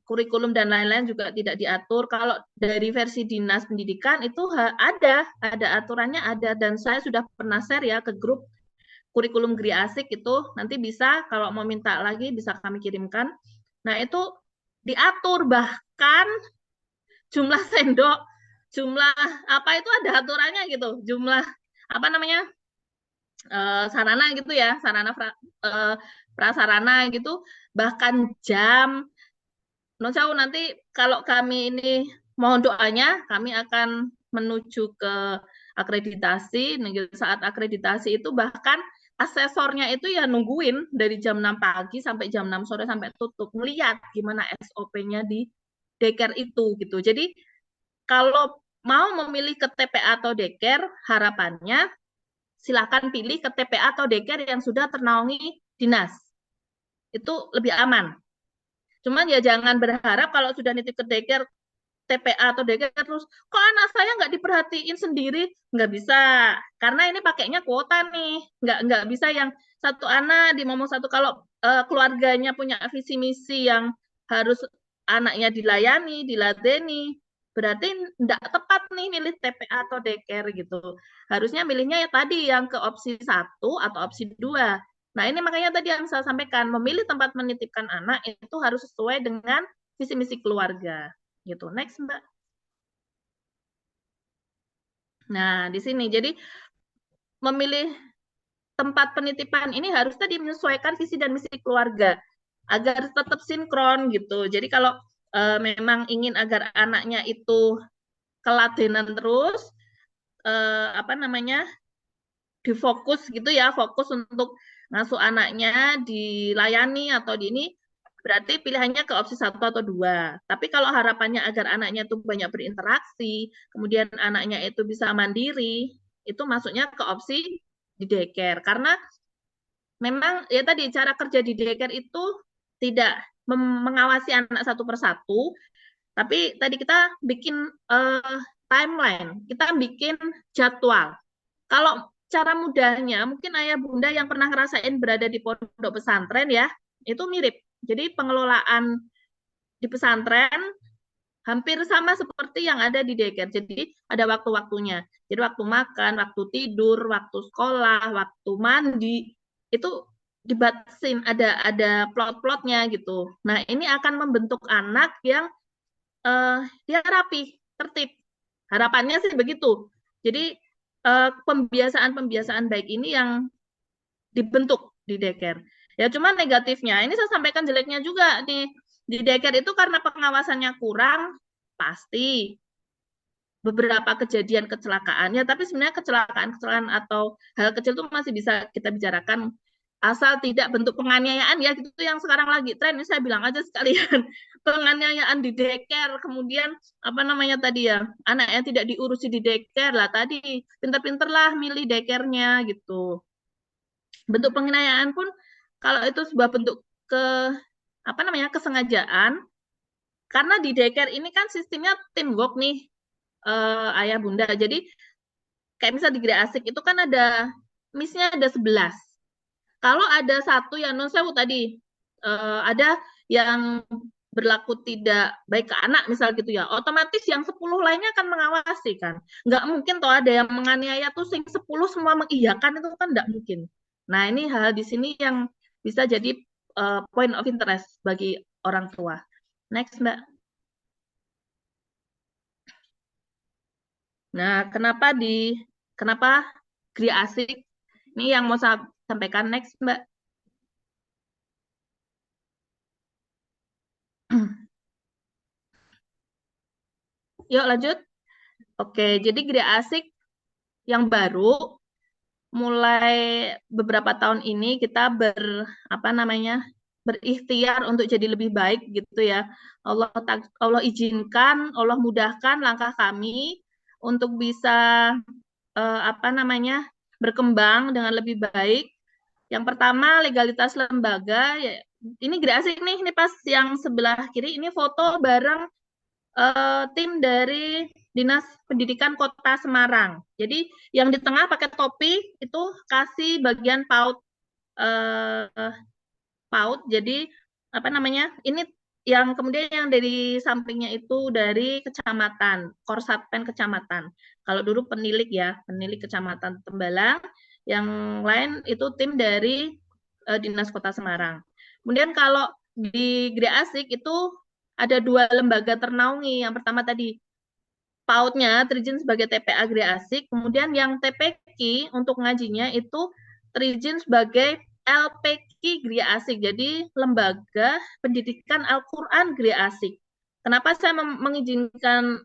kurikulum dan lain-lain juga tidak diatur. Kalau dari versi Dinas Pendidikan itu ada aturannya ada, dan saya sudah pernah share ya ke grup kurikulum Gria Asik itu, nanti bisa kalau mau minta lagi bisa kami kirimkan. Nah itu diatur, bahkan jumlah sendok, jumlah apa itu ada aturannya gitu, jumlah apa namanya sarana gitu ya, sarana prasarana gitu, bahkan jam. Nanti kalau kami ini mohon doanya, kami akan menuju ke akreditasi. Saat akreditasi itu bahkan asesornya itu ya nungguin dari jam 6 pagi sampai jam 6 sore sampai tutup, melihat gimana SOP-nya di daycare itu gitu. Jadi kalau mau memilih ke TPA atau daycare, harapannya silakan pilih ke TPA atau daycare yang sudah ternaungi dinas. Itu lebih aman. Cuman ya jangan berharap kalau sudah nitip ke daycare, TPA atau daycare terus, kok anak saya nggak diperhatiin sendiri? Nggak bisa. Karena ini pakainya kuota nih. Nggak bisa yang satu anak dimomong satu. Kalau keluarganya punya visi misi yang harus anaknya dilayani, diladeni, berarti tidak tepat nih milih TPA atau daycare gitu. Harusnya milihnya ya tadi yang ke opsi 1 atau opsi 2. Nah, ini makanya tadi yang saya sampaikan, memilih tempat menitipkan anak itu harus sesuai dengan visi misi keluarga. Gitu. Next, Mbak. Nah, di sini jadi memilih tempat penitipan ini harus tadi menyesuaikan visi dan misi keluarga agar tetap sinkron gitu. Jadi kalau memang ingin agar anaknya itu kelatenan terus, apa namanya, difokus gitu ya, fokus untuk ngasuh anaknya, dilayani atau di ini, berarti pilihannya ke opsi 1 atau 2. Tapi kalau harapannya agar anaknya itu banyak berinteraksi, kemudian anaknya itu bisa mandiri, itu masuknya ke opsi di daycare. Karena memang ya tadi cara kerja di daycare itu tidak mengawasi anak satu persatu, tapi tadi kita bikin timeline, kita bikin jadwal. Kalau cara mudahnya, mungkin ayah bunda yang pernah ngerasain berada di pondok pesantren ya, itu mirip. Jadi pengelolaan di pesantren hampir sama seperti yang ada di daycare. Jadi ada waktu-waktunya. Jadi waktu makan, waktu tidur, waktu sekolah, waktu mandi, itu dibatasin, ada plot-plotnya gitu. Nah, ini akan membentuk anak yang dia rapi, tertib. Harapannya sih begitu. Jadi pembiasaan-pembiasaan baik ini yang dibentuk di daycare. Ya cuma negatifnya, ini saya sampaikan jeleknya juga nih. Di daycare itu karena pengawasannya kurang, pasti beberapa kejadian kecelakaan ya, tapi sebenarnya kecelakaan atau hal kecil itu masih bisa kita bicarakan asal tidak bentuk penganiayaan ya, gitu yang sekarang lagi tren. Ini saya bilang aja sekalian, penganiayaan di daycare, kemudian apa namanya tadi ya, anak yang tidak diurusi di daycare lah, tadi pinter-pinter lah milih daycare-nya gitu. Bentuk penganiayaan pun kalau itu sebuah bentuk apa namanya, kesengajaan, karena di daycare ini kan sistemnya teamwork nih, ayah bunda. Jadi kayak misal di Gria Asik itu kan ada miss-nya ada 11. Kalau ada satu yang non sewu tadi, ada yang berlaku tidak baik ke anak misal gitu ya, otomatis yang 10 lainnya akan mengawasi kan. Nggak mungkin toh ada yang menganiaya tuh 10 semua mengiyakan, itu kan nggak mungkin. Nah, ini hal di sini yang bisa jadi point of interest bagi orang tua. Next, Mbak. Nah, kenapa Gria Asik? Ini yang mau saya sampaikan. Next, Mbak. Yuk lanjut. Oke, jadi Gria Asik yang baru mulai beberapa tahun ini kita berikhtiar untuk jadi lebih baik gitu ya. Allah izinkan, Allah mudahkan langkah kami untuk bisa berkembang dengan lebih baik. Yang pertama, legalitas lembaga ya. Ini Gria Asik nih, ini pas yang sebelah kiri ini foto bareng tim dari Dinas Pendidikan Kota Semarang. Jadi yang di tengah pakai topi itu kasih bagian PAUD, PAUD. Jadi apa namanya? Ini yang kemudian yang dari sampingnya itu dari kecamatan, Korsatpen kecamatan. Kalau dulu penilik ya, penilik kecamatan Tembalang. Yang lain itu tim dari Dinas Kota Semarang. Kemudian kalau di Gria Asik itu ada 2 lembaga ternaungi. Yang pertama tadi PAUD-nya terizin sebagai TPA Gria Asik, kemudian yang TPQ untuk ngajinya itu terizin sebagai LPQ Gria Asik. Jadi Lembaga Pendidikan Al-Qur'an Gria Asik. Kenapa saya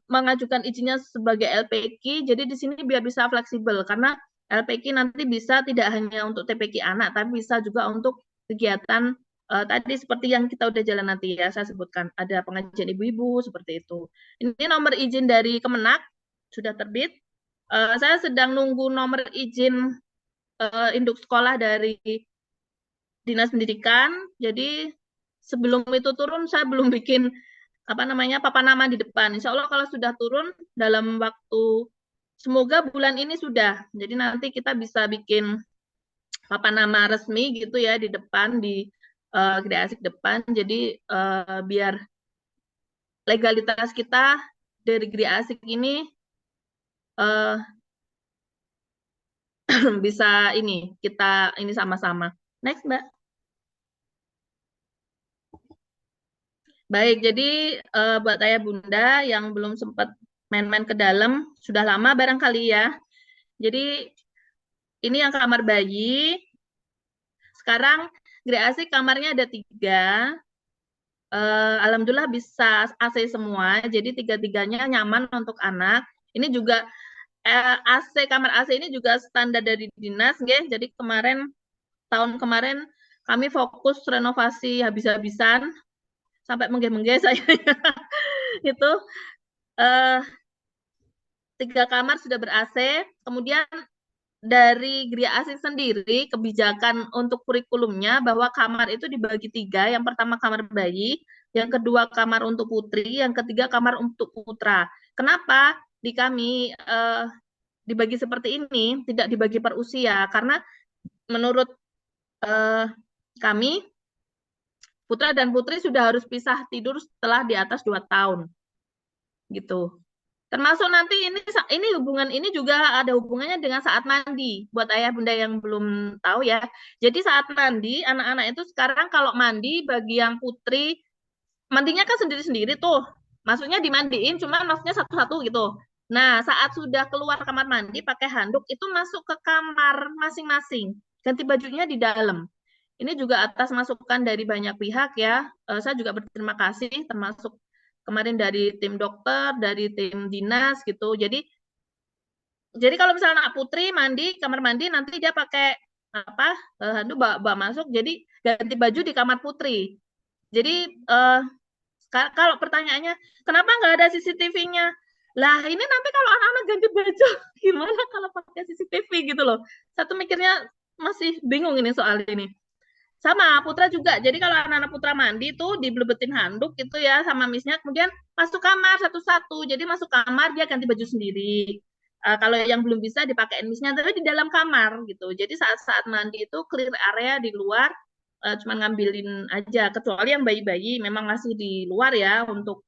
mengajukan izinnya sebagai LPQ? Jadi di sini biar bisa fleksibel, karena LPQ nanti bisa tidak hanya untuk TPQ anak, tapi bisa juga untuk kegiatan tadi seperti yang kita udah jalan nanti ya, saya sebutkan ada pengajian ibu-ibu seperti itu. Ini nomor izin dari Kemenak sudah terbit. Saya sedang nunggu nomor izin induk sekolah dari Dinas Pendidikan. Jadi sebelum itu turun saya belum bikin papan nama di depan. Insya Allah kalau sudah turun dalam waktu, semoga bulan ini sudah. Jadi nanti kita bisa bikin papan nama resmi gitu ya di depan di Gede Asik depan. Jadi biar legalitas kita dari Gede Asik ini bisa kita ini sama-sama. Next, Mbak. Baik, jadi buat ayah bunda yang belum sempat main-main ke dalam, sudah lama barangkali ya. Jadi ini yang kamar bayi. Sekarang Gede Asik kamarnya ada 3. Alhamdulillah bisa AC semua, jadi 3-3-nya nyaman untuk anak. Ini juga kamar AC ini juga standar dari dinas, nggih. Jadi tahun kemarin kami fokus renovasi habis-habisan sampai menggeh-menggeh saya. Itu 3 kamar sudah ber-AC. Kemudian dari Gria Asik sendiri kebijakan untuk kurikulumnya bahwa kamar itu dibagi 3. Yang pertama kamar bayi, yang kedua kamar untuk putri, yang ketiga kamar untuk putra. Kenapa di kami dibagi seperti ini, tidak dibagi per usia? Karena menurut kami putra dan putri sudah harus pisah tidur setelah di atas 2 tahun. Gitu. Termasuk nanti ini hubungan ini juga ada hubungannya dengan saat mandi. Buat ayah bunda yang belum tahu ya. Jadi saat mandi, anak-anak itu sekarang kalau mandi bagi yang putri, mandinya kan sendiri-sendiri tuh. Maksudnya dimandiin, cuman maksudnya satu-satu gitu. Nah, saat sudah keluar kamar mandi pakai handuk, itu masuk ke kamar masing-masing. Ganti bajunya di dalam. Ini juga atas masukan dari banyak pihak ya. Saya juga berterima kasih, termasuk kemarin dari tim dokter, dari tim dinas gitu. Jadi kalau misalnya anak putri mandi kamar mandi, nanti dia pakai handuk bawa masuk. Jadi ganti baju di kamar putri. Jadi kalau pertanyaannya kenapa nggak ada CCTV-nya? Lah ini nanti kalau anak-anak ganti baju gimana kalau pakai CCTV gitu loh. Satu mikirnya masih bingung ini soal ini. Sama putra juga. Jadi kalau anak-anak putra mandi tuh dibelebetin handuk gitu ya sama misnya, kemudian masuk kamar satu-satu. Jadi masuk kamar dia ganti baju sendiri. Kalau yang belum bisa dipakai misnya, tapi di dalam kamar gitu. Jadi saat-saat mandi itu clear area di luar, cuma ngambilin aja. Kecuali yang bayi-bayi memang masih di luar ya untuk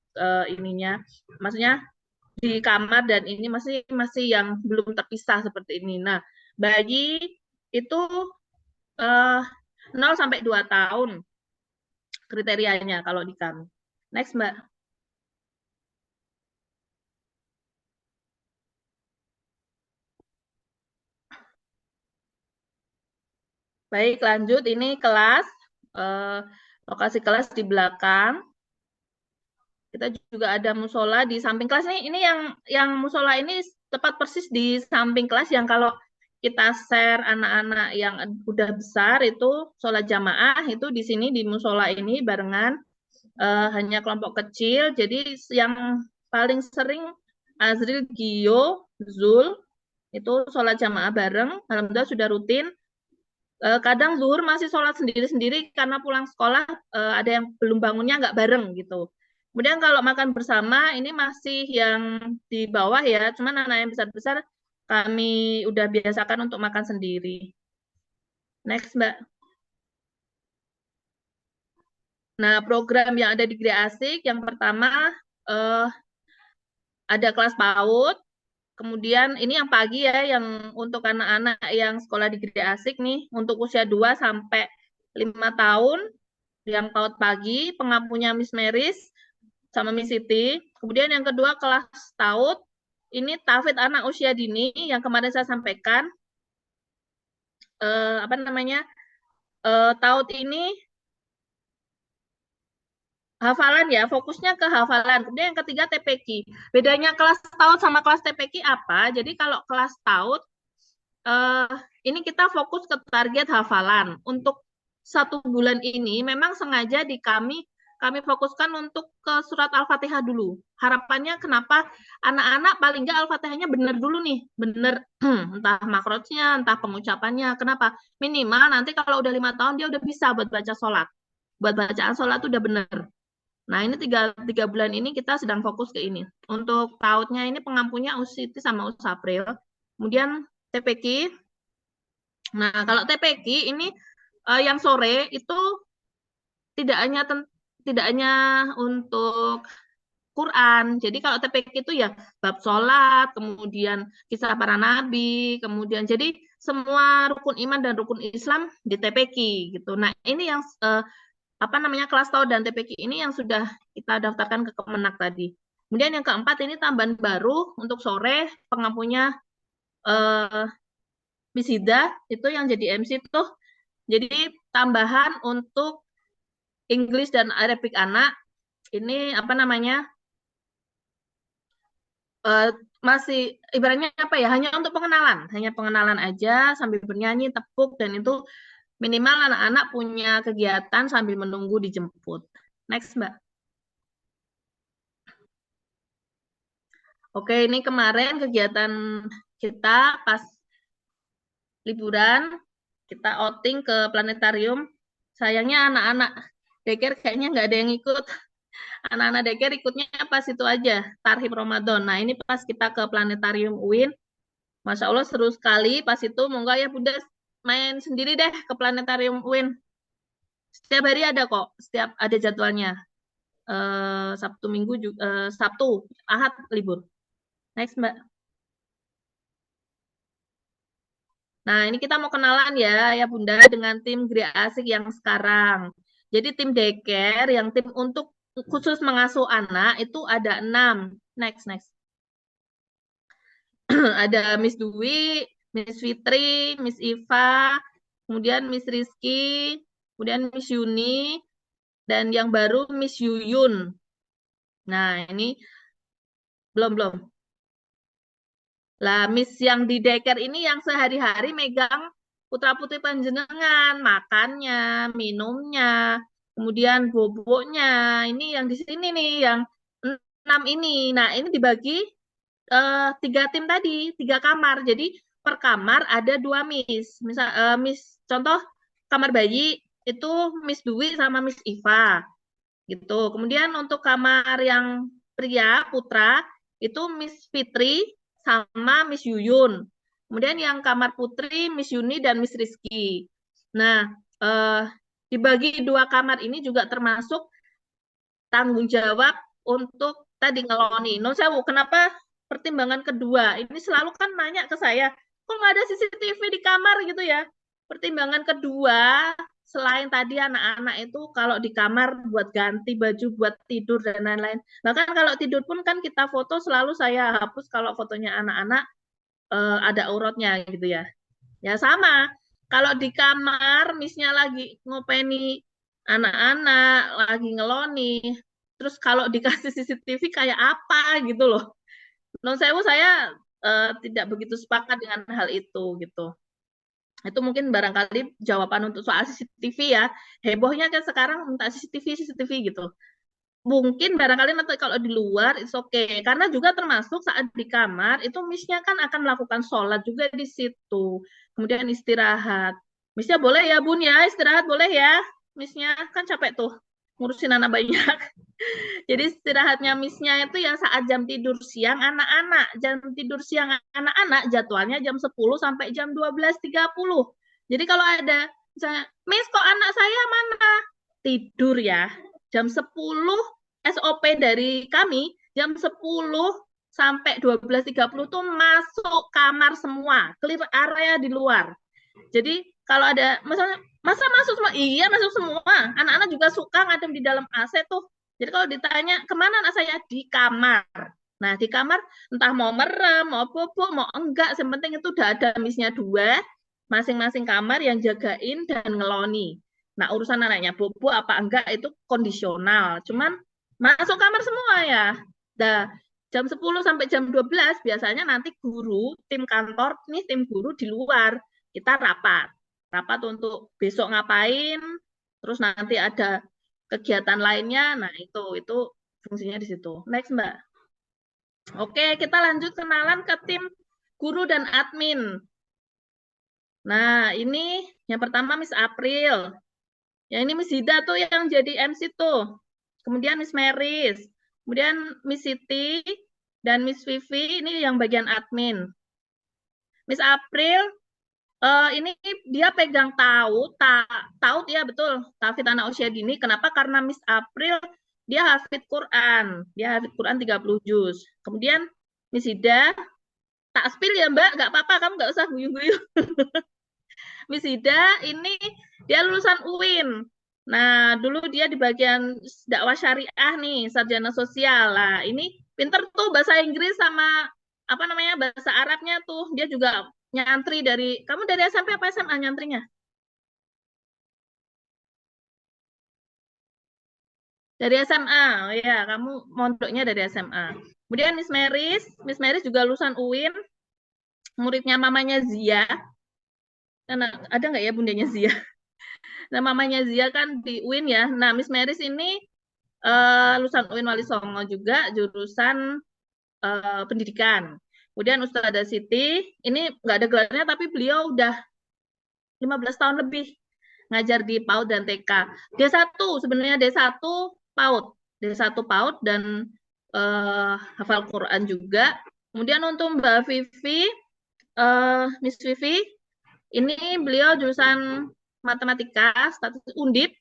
ininya. Maksudnya di kamar dan ini masih yang belum terpisah seperti ini. Nah, bayi itu 0 sampai 2 tahun kriterianya kalau di kami. Next, Mbak. Baik, lanjut. Ini kelas. Lokasi kelas di belakang. Kita juga ada musola di samping kelas. Ini yang musola ini tepat persis di samping kelas yang kalau kita share anak-anak yang udah besar itu sholat jamaah itu di sini di musola ini barengan. Hanya kelompok kecil. Jadi yang paling sering Azril, Gio, Zul itu sholat jamaah bareng. Alhamdulillah sudah rutin. Kadang zuhur masih sholat sendiri-sendiri karena pulang sekolah ada yang belum bangunnya nggak bareng gitu. Kemudian kalau makan bersama ini masih yang di bawah ya, cuman anak yang besar-besar kami udah biasakan untuk makan sendiri. Next, Mbak. Nah, program yang ada di Gede Asik yang pertama ada kelas PAUD. Kemudian ini yang pagi ya, yang untuk anak-anak yang sekolah di Gede Asik nih, untuk usia 2 sampai 5 tahun, yang PAUD pagi, pengampunya Miss Meris sama Miss Siti. Kemudian yang kedua kelas TAUD, ini TAFID anak usia dini, yang kemarin saya sampaikan. TAUD ini hafalan ya, fokusnya ke hafalan. Kemudian yang ketiga TPQ. Bedanya kelas TAUD sama kelas TPQ apa? Jadi kalau kelas TAUD, ini kita fokus ke target hafalan. Untuk 1 bulan ini memang sengaja di kami fokuskan untuk ke surat Al-Fatihah dulu. Harapannya kenapa anak-anak paling nggak Al-Fatihahnya benar dulu nih. Benar entah makrotnya, entah pengucapannya. Kenapa? Minimal nanti kalau udah 5 tahun dia udah bisa buat baca sholat. Buat bacaan sholat itu udah benar. Nah, ini 3 bulan ini kita sedang fokus ke ini. Untuk PAUD-nya ini pengampunya Usiti sama Usapril. Kemudian TPQ. Nah, kalau TPQ ini yang sore itu tidak hanya untuk Quran. Jadi kalau TPK itu ya bab sholat, kemudian kisah para nabi, kemudian jadi semua rukun iman dan rukun Islam di TPK gitu. Nah, ini yang apa namanya kelas TAU dan TPK ini yang sudah kita daftarkan ke Kemenak tadi. Kemudian yang keempat ini tambahan baru untuk sore pengampunya Miss Hida itu yang jadi MC tuh. Jadi tambahan untuk English dan Arabic anak ini apa namanya masih ibaratnya apa ya hanya untuk hanya pengenalan aja sambil bernyanyi tepuk dan itu minimal anak-anak punya kegiatan sambil menunggu dijemput. Next, Mbak. Oke, ini kemarin kegiatan kita pas liburan, kita outing ke planetarium. Sayangnya anak-anak daycare kayaknya nggak ada yang ikut. Anak-anak daycare ikutnya pas itu aja, Tarhib Ramadan. Nah, ini pas kita ke planetarium UIN. Masya Allah seru sekali pas itu. Monggo ya Bunda main sendiri deh ke planetarium UIN. Setiap hari ada kok, setiap ada jadwalnya. Sabtu Minggu juga, Sabtu, Ahad libur. Next, Mbak. Nah, ini kita mau kenalan ya Bunda dengan tim Gria Asik yang sekarang. Jadi tim daycare yang tim untuk khusus mengasuh anak itu ada 6. Next. Ada Miss Dwi, Miss Fitri, Miss Iva, kemudian Miss Rizky, kemudian Miss Yuni, dan yang baru Miss Yuyun. Nah, ini belum. Lah, Miss yang di daycare ini yang sehari-hari megang putra-putri panjenengan, makannya, minumnya, kemudian boboknya. Ini yang di sini nih, yang 6 ini. Nah, ini dibagi 3 tim tadi, 3 kamar. Jadi per kamar ada 2 Miss. Misal Miss contoh kamar bayi itu Miss Dwi sama Miss Iva. Gitu. Kemudian untuk kamar yang pria putra itu Miss Fitri sama Miss Yuyun. Kemudian yang kamar putri Miss Yuni dan Miss Rizky. Nah, dibagi 2 kamar ini juga termasuk tanggung jawab untuk tadi ngeloni. Non sewu, kenapa pertimbangan kedua? Ini selalu kan nanya ke saya, kok nggak ada CCTV di kamar gitu ya? Pertimbangan kedua, selain tadi anak-anak itu kalau di kamar buat ganti baju, buat tidur dan lain-lain. Bahkan kalau tidur pun kan kita foto selalu saya hapus kalau fotonya anak-anak ada auratnya gitu ya. Ya sama. Kalau di kamar, misnya lagi ngopeni anak-anak, lagi ngeloni, terus kalau dikasih CCTV kayak apa gitu loh. Non sewu saya tidak begitu sepakat dengan hal itu gitu. Itu mungkin barangkali jawaban untuk soal CCTV ya. Hebohnya kan sekarang minta CCTV gitu. Mungkin barangkali nanti kalau di luar it's okay. Karena juga termasuk saat di kamar itu Miss-nya kan akan melakukan sholat juga di situ. Kemudian istirahat. Miss-nya boleh ya Bun ya, istirahat boleh ya. Miss-nya kan capek tuh ngurusin anak banyak. Jadi istirahatnya Miss-nya itu ya saat jam tidur siang anak-anak. Jam tidur siang anak-anak jadwalnya jam 10 sampai jam 12.30. Jadi kalau ada misalnya, Miss kok anak saya mana? Tidur ya. Jam 10 SOP dari kami jam 10 sampai 12.30 tuh masuk kamar semua, clear area di luar. Jadi kalau ada misalnya masa masuk semua, iya masuk semua. Anak-anak juga suka ngadem di dalam AC tuh. Jadi kalau ditanya kemana anak saya di kamar. Nah di kamar entah mau merem, mau bobok, mau enggak, yang penting itu udah ada Miss-nya 2, masing-masing kamar yang jagain dan ngeloni. Nah urusan anaknya bobo apa enggak itu kondisional. Cuman masuk kamar semua ya. Nah, jam 10 sampai jam 12 biasanya nanti guru, tim kantor, nih tim guru di luar. Kita rapat. Rapat untuk besok ngapain, terus nanti ada kegiatan lainnya. Nah, itu fungsinya di situ. Next, Mbak. Oke, kita lanjut kenalan ke tim guru dan admin. Nah, ini yang pertama Miss April. Ya ini Miss Hida tuh yang jadi MC tuh. Kemudian Miss Meris. Kemudian Miss Siti dan Miss Vivi ini yang bagian admin. Miss April Ini dia pegang taut ya betul, Tahfidz Anak Usia Dini. Kenapa? Karena Miss April dia hafid Quran, 30 juz. Kemudian Miss Ida tak spill ya Mbak, nggak apa-apa, kamu nggak usah guyu-guyu. Miss Ida ini dia lulusan UIN. Nah, dulu dia di bagian dakwah syariah nih, sarjana sosial. Lah, ini pinter tuh bahasa Inggris sama apa namanya bahasa Arabnya tuh. Dia juga nyantri kamu dari SMP apa SMA nyantrinya? Dari SMA, oh ya, kamu mondoknya dari SMA. Kemudian Miss Meris juga lulusan UIN, muridnya mamanya Zia. Nah, ada nggak ya bundanya Zia? Nah, mamanya Zia kan di UIN ya. Nah, Miss Meris ini lulusan UIN Wali Songo juga, jurusan pendidikan. Kemudian Ustazah Siti, ini nggak ada gelarnya, tapi beliau udah 15 tahun lebih ngajar di PAUD dan TK. D1 sebenarnya D1 PAUD. D1 PAUD dan hafal Quran juga. Kemudian untuk Mbak Vivi, Miss Vivi, ini beliau jurusan matematika, status undip.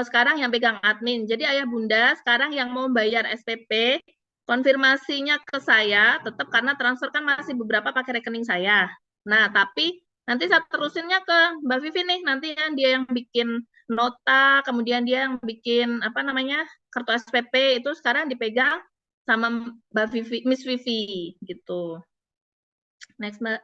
Sekarang yang pegang admin. Jadi ayah bunda sekarang yang mau bayar SPP, konfirmasinya ke saya, tetap karena transfer kan masih beberapa pakai rekening saya. Nah, tapi nanti saya terusinnya ke Mbak Vivi nih, nanti dia yang bikin nota, kemudian dia yang bikin apa namanya kartu SPP itu sekarang dipegang sama Mbak Vivi, Miss Vivi gitu. Next Mbak.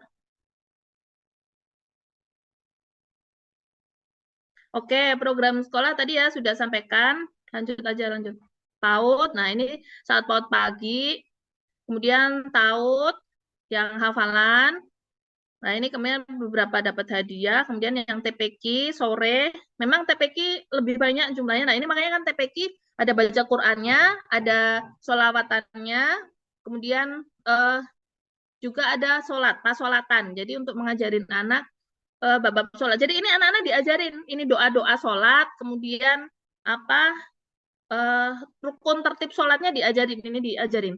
Oke, program sekolah tadi ya sudah sampaikan. Lanjut aja, lanjut. PAUD, nah ini saat PAUD pagi, kemudian TAUD yang hafalan. Nah ini kemudian beberapa dapat hadiah, kemudian yang TPQ sore, memang TPQ lebih banyak jumlahnya. Nah ini makanya kan TPQ ada baca Qurannya, ada sholawatannya, kemudian juga ada sholat, pas sholatan. Jadi untuk mengajarin anak bab sholat. Jadi ini anak-anak diajarin, ini doa-doa sholat, kemudian apa rukun tertib sholatnya diajarin, ini diajarin.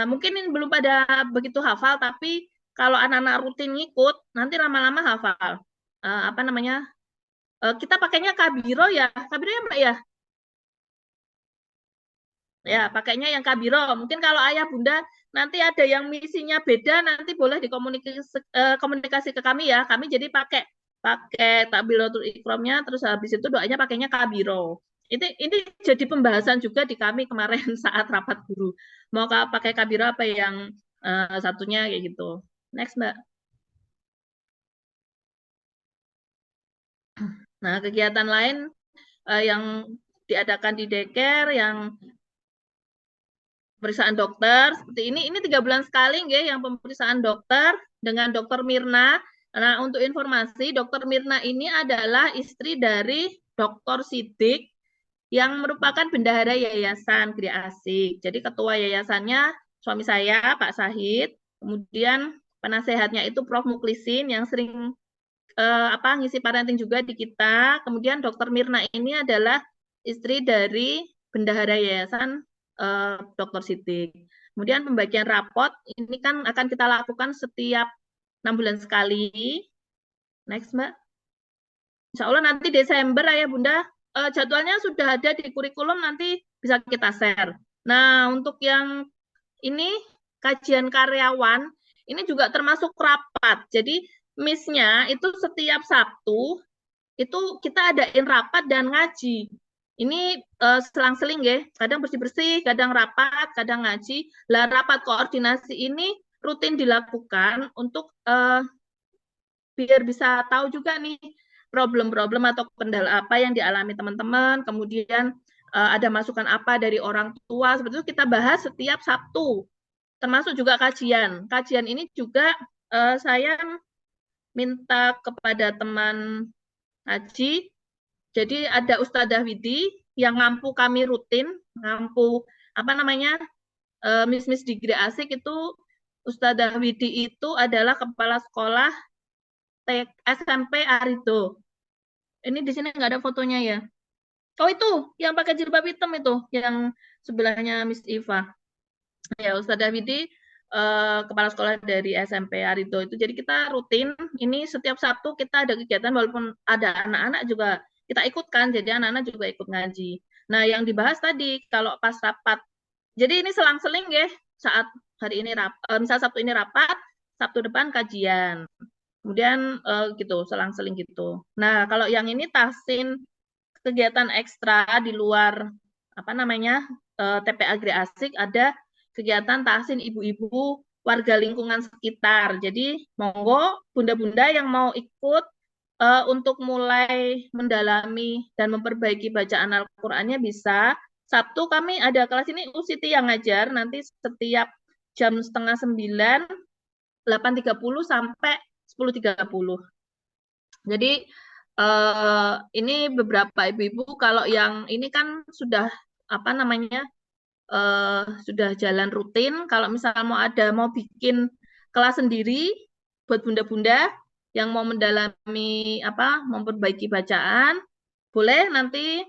Mungkin ini belum pada begitu hafal, tapi kalau anak-anak rutin ngikut, nanti lama-lama hafal. Apa namanya? Kita pakainya kabiro ya, kabiro ya Mbak ya? Ya, pakainya yang kabiro. Mungkin kalau ayah bunda nanti ada yang misinya beda, nanti boleh dikomunikasi ke kami ya. Kami jadi pakai takbiratul ikramnya, terus habis itu doanya pakainya kabiro. Ini jadi pembahasan juga di kami kemarin saat rapat guru. Mau pakai kabiro apa yang satunya kayak gitu. Next, Mbak. Nah, kegiatan lain yang diadakan di daycare, yang pemeriksaan dokter seperti ini 3 bulan sekali nggih yang pemeriksaan dokter dengan Dokter Mirna. Nah, untuk informasi, Dokter Mirna ini adalah istri dari Dokter Sidik yang merupakan bendahara Yayasan Gria Asik. Jadi ketua yayasannya suami saya, Pak Sahid. Kemudian penasehatnya itu Prof Muklisin yang sering ngisi parenting juga di kita. Kemudian Dokter Mirna ini adalah istri dari bendahara Yayasan Dr. Sidik. Kemudian pembagian rapot ini kan akan kita lakukan setiap 6 bulan sekali. Next, Mbak. Insya Allah nanti Desember ya Bunda, jadwalnya sudah ada di kurikulum, nanti bisa kita share. Nah, untuk yang ini kajian karyawan, ini juga termasuk rapat. Jadi miss-nya itu setiap Sabtu, itu kita adain rapat dan ngaji. Ini selang-seling ya, kadang bersih-bersih, kadang rapat, kadang ngaji. Lah rapat koordinasi ini rutin dilakukan untuk biar bisa tahu juga nih problem-problem atau kendala apa yang dialami teman-teman, kemudian ada masukan apa dari orang tua, seperti itu kita bahas setiap Sabtu. Termasuk juga kajian. Kajian ini juga saya minta kepada teman haji. Jadi ada Ustadzah Widi yang ngampu kami rutin, ngampu apa namanya Miss di Gria Asik itu Ustadzah Widi itu adalah kepala sekolah SMP Arido. Ini di sini nggak ada fotonya ya. Oh itu yang pakai jilbab hitam itu, yang sebelahnya Miss Iva. Ya Ustadzah Widi kepala sekolah dari SMP Arido itu. Jadi kita rutin, ini setiap Sabtu kita ada kegiatan, walaupun ada anak-anak juga kita ikutkan, jadi anak-anak juga ikut ngaji. Nah, yang dibahas tadi, kalau pas rapat, jadi ini selang-seling ya, saat hari ini misal Sabtu ini rapat, Sabtu depan kajian. Kemudian gitu, selang-seling gitu. Nah, kalau yang ini tahsin kegiatan ekstra di luar apa namanya TP Agri Asik, ada kegiatan tahsin ibu-ibu warga lingkungan sekitar. Jadi monggo bunda-bunda yang mau ikut untuk mulai mendalami dan memperbaiki bacaan Al-Qur'annya bisa. Sabtu kami ada kelas ini Usiti yang ngajar nanti setiap jam setengah 9, 8.30 sampai 10.30. Jadi ini beberapa ibu-ibu, kalau yang ini kan sudah apa namanya sudah jalan rutin. Kalau misalnya mau bikin kelas sendiri buat bunda-bunda yang mau mendalami apa memperbaiki bacaan, boleh nanti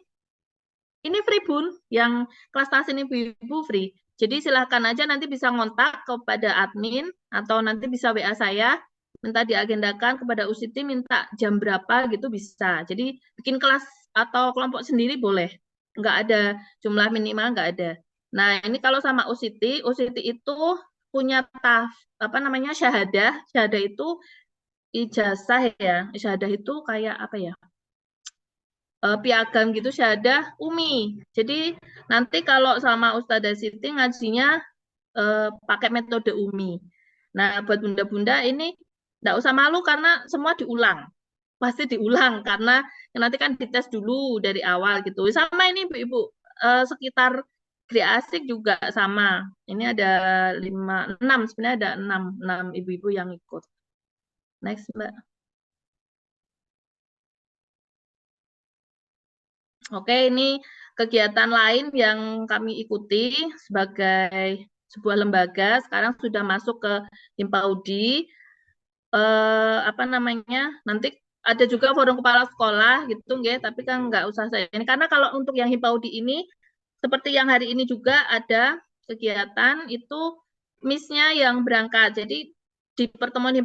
ini free bun, yang kelas tahsin ibu-ibu free. Jadi silahkan aja nanti bisa ngontak kepada admin atau nanti bisa WA saya, minta diagendakan kepada Usiti, minta jam berapa gitu bisa. Jadi bikin kelas atau kelompok sendiri boleh. Nggak ada jumlah minimal, nggak ada. Nah ini kalau sama Usiti itu punya apa namanya syahadah. Syahadah itu ijazah ya. Syahadah itu kayak apa ya? Piagam gitu syahadah umi. Jadi nanti kalau sama Ustazah Siti ngajinya pakai metode umi. Nah, buat bunda-bunda ini enggak usah malu karena semua diulang. Pasti diulang karena nanti kan dites dulu dari awal gitu. Sama ini Ibu-ibu sekitar Gri Asik juga sama. Ini ada 6, sebenarnya ada 6 ibu-ibu yang ikut. Next, Mbak. Oke, ini kegiatan lain yang kami ikuti sebagai sebuah lembaga. Sekarang sudah masuk ke Himpaudi. Apa namanya? Nanti ada juga forum kepala sekolah gitu, ya. Tapi kan nggak usah saya ini karena kalau untuk yang Himpaudi ini seperti yang hari ini juga ada kegiatan itu misnya yang berangkat. Jadi di pertemuan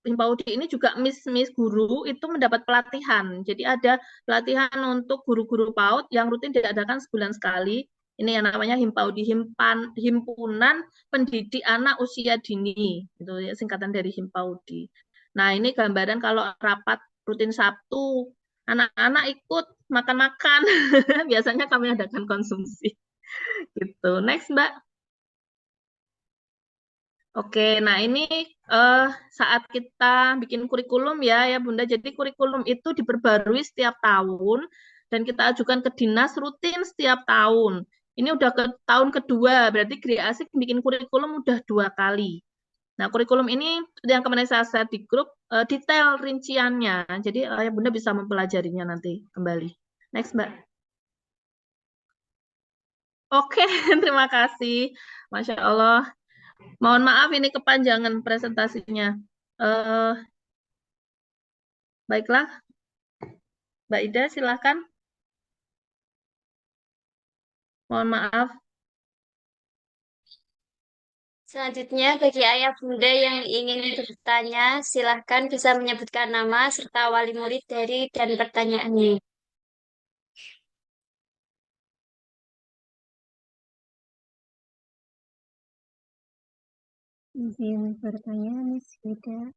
Himpaudi ini juga mis guru itu mendapat pelatihan. Jadi ada pelatihan untuk guru-guru PAUD yang rutin diadakan sebulan sekali. Ini yang namanya Himpaudi, Himpunan Pendidik Anak Usia Dini, itu ya singkatan dari Himpaudi. Nah ini gambaran kalau rapat rutin Sabtu, anak-anak ikut makan-makan. Biasanya kami adakan konsumsi. Gitu. Next, Mbak. Oke, nah ini saat kita bikin kurikulum ya Bunda. Jadi kurikulum itu diperbarui setiap tahun dan kita ajukan ke dinas rutin setiap tahun. Ini udah ke tahun kedua, berarti Gri Asik bikin kurikulum udah 2 kali. Nah, kurikulum ini yang kemarin saya share di grup detail rinciannya. Jadi Bunda bisa mempelajarinya nanti kembali. Next, Mbak. Oke, terima kasih. Masya Allah. Mohon maaf ini kepanjangan presentasinya. Baiklah, Mbak Ida silakan. Mohon maaf. Selanjutnya, bagi ayah bunda yang ingin bertanya, silahkan bisa menyebutkan nama serta wali murid dari dan pertanyaannya. Izin bertanya, Miss Ida.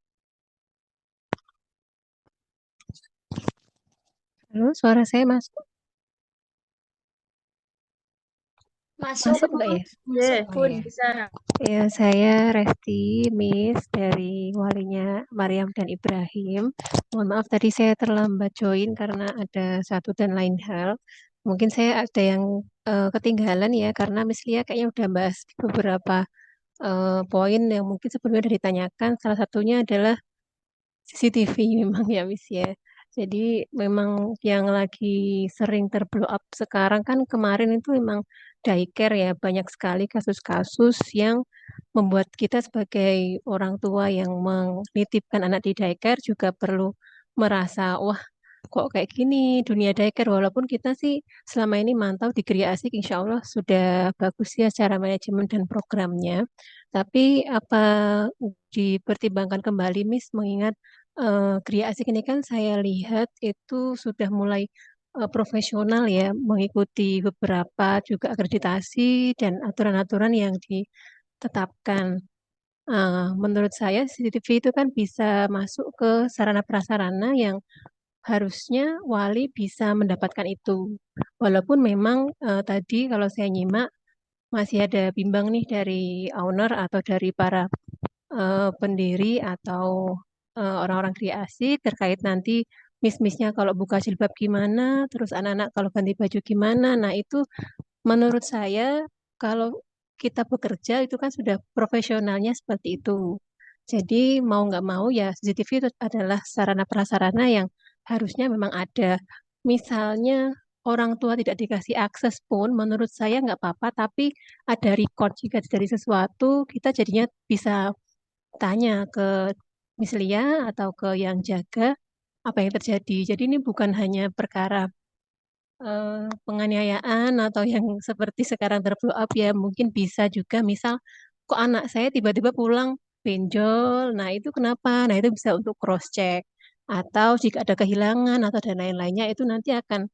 Halo, suara saya masuk? Masuk, Masuk nggak ya? Yeah, Oh, ya. bisa. Ya, saya Resti, Miss dari walinya Maryam dan Ibrahim. Mohon maaf tadi saya terlambat join karena ada satu dan lain hal. Mungkin saya ada yang ketinggalan ya karena Miss Lia kayaknya udah bahas beberapa poin yang mungkin sebelumnya sudah ditanyakan. Salah satunya adalah CCTV memang ya Miss ya. Jadi memang yang lagi sering terblow up sekarang kan kemarin itu memang daycare ya, banyak sekali kasus-kasus yang membuat kita sebagai orang tua yang menitipkan anak di daycare juga perlu merasa, wah kok kayak gini dunia daycare, walaupun kita sih selama ini mantau di Gria Asik insya Allah sudah bagus ya secara manajemen dan programnya. Tapi apa dipertimbangkan kembali, Miss, mengingat Gria Asik ini kan saya lihat itu sudah mulai profesional ya, mengikuti beberapa juga akreditasi dan aturan-aturan yang ditetapkan. Menurut saya CCTV itu kan bisa masuk ke sarana prasarana yang harusnya wali bisa mendapatkan itu. Walaupun memang tadi kalau saya nyimak masih ada bimbang nih dari owner atau dari para pendiri atau orang-orang kreasi terkait nanti miss-missnya kalau buka jilbab gimana, terus anak-anak kalau ganti baju gimana. Nah, itu menurut saya kalau kita bekerja itu kan sudah profesionalnya seperti itu. Jadi mau nggak mau ya CCTV itu adalah sarana prasarana yang harusnya memang ada. Misalnya orang tua tidak dikasih akses pun menurut saya nggak apa-apa, tapi ada record jika dari sesuatu kita jadinya bisa tanya ke Miss Lia atau ke yang jaga apa yang terjadi. Jadi ini bukan hanya perkara penganiayaan atau yang seperti sekarang terblow up ya mungkin bisa juga misal kok anak saya tiba-tiba pulang benjol, nah itu kenapa? Nah itu bisa untuk cross check atau jika ada kehilangan atau dan lain-lainnya itu nanti akan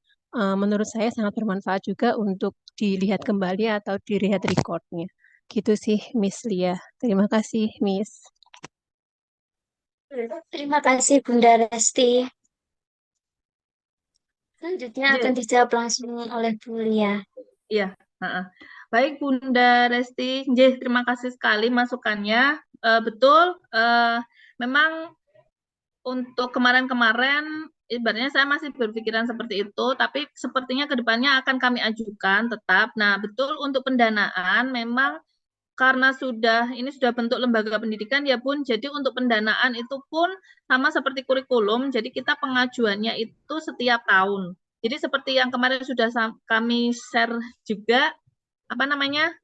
menurut saya sangat bermanfaat juga untuk dilihat kembali atau dilihat recordnya. Gitu sih Miss Lia. Terima kasih Miss. Terima kasih Bunda Resti. Selanjutnya akan J. dijawab langsung oleh Bu Lia. Iya, heeh. Baik Bunda Resti, J, terima kasih sekali masukannya. Betul, memang untuk kemarin-kemarin, ibaratnya saya masih berpikiran seperti itu, tapi sepertinya ke depannya akan kami ajukan tetap. Nah, betul untuk pendanaan memang karena ini sudah bentuk lembaga pendidikan ya Bun, jadi untuk pendanaan itu pun sama seperti kurikulum, jadi kita pengajuannya itu setiap tahun. Jadi seperti yang kemarin sudah kami share juga, apa namanya,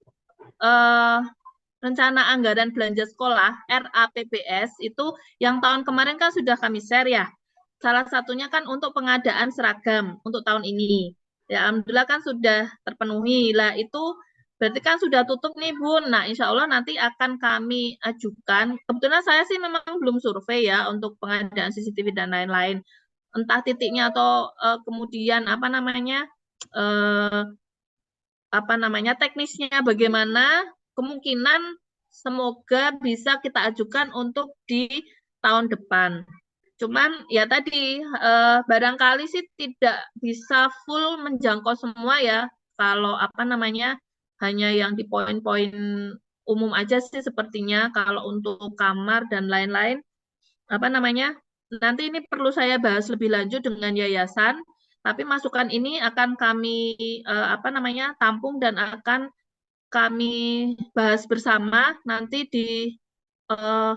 rencana anggaran belanja sekolah RAPBS itu yang tahun kemarin kan sudah kami share ya. Salah satunya kan untuk pengadaan seragam untuk tahun ini. Ya, alhamdulillah kan sudah terpenuhi. Lah itu berarti kan sudah tutup nih Bun. Nah, insya Allah nanti akan kami ajukan. Kebetulan saya sih memang belum survei ya untuk pengadaan CCTV dan lain-lain. Entah titiknya atau kemudian apa namanya teknisnya bagaimana, kemungkinan semoga bisa kita ajukan untuk di tahun depan. Cuman ya tadi barangkali sih tidak bisa full menjangkau semua ya. Kalau apa namanya hanya yang di poin-poin umum aja sih sepertinya. Kalau untuk kamar dan lain-lain apa namanya nanti ini perlu saya bahas lebih lanjut dengan yayasan. Tapi masukan ini akan kami apa namanya tampung dan akan kami bahas bersama nanti di eh,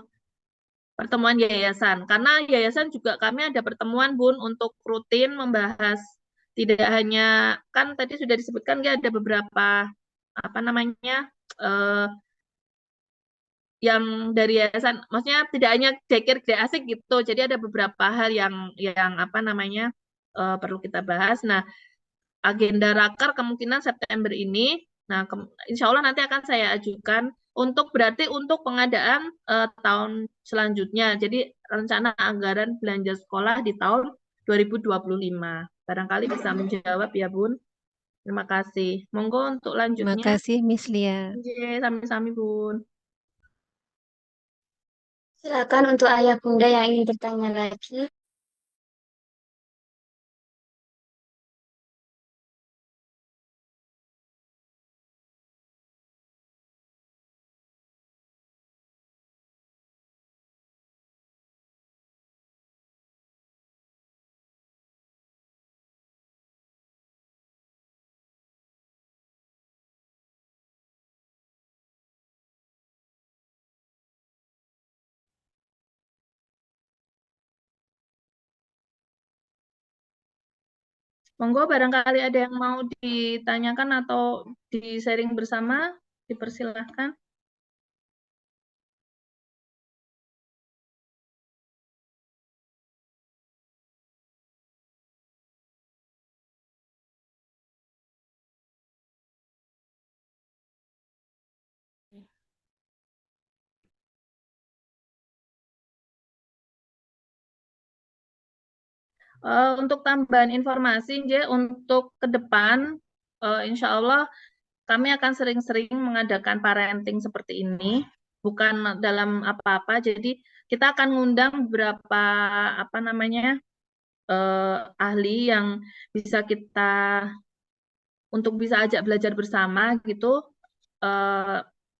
pertemuan yayasan. Karena yayasan juga kami ada pertemuan Bun untuk rutin membahas tidak hanya kan tadi sudah disebutkan ya ada beberapa apa namanya eh, yang dari yayasan, maksudnya tidak hanya Dekir Gede Asik gitu. Jadi ada beberapa hal yang apa namanya perlu kita bahas. Nah, agenda raker kemungkinan September ini. Nah, insya Allah nanti akan saya ajukan untuk berarti untuk pengadaan tahun selanjutnya. Jadi rencana anggaran belanja sekolah di tahun 2025. Barangkali bisa menjawab ya Bun. Terima kasih. Monggo untuk Terima lanjutnya. kasih Miss Lia. Sami-sami Bun. Silakan untuk ayah bunda yang ingin bertanya lagi. Monggo barangkali ada yang mau ditanyakan atau di-sharing bersama, dipersilahkan. Untuk tambahan informasi, untuk ke depan, insya Allah kami akan sering-sering mengadakan parenting seperti ini, bukan dalam apa-apa. Jadi kita akan ngundang beberapa apa namanya ahli yang bisa kita untuk bisa ajak belajar bersama gitu.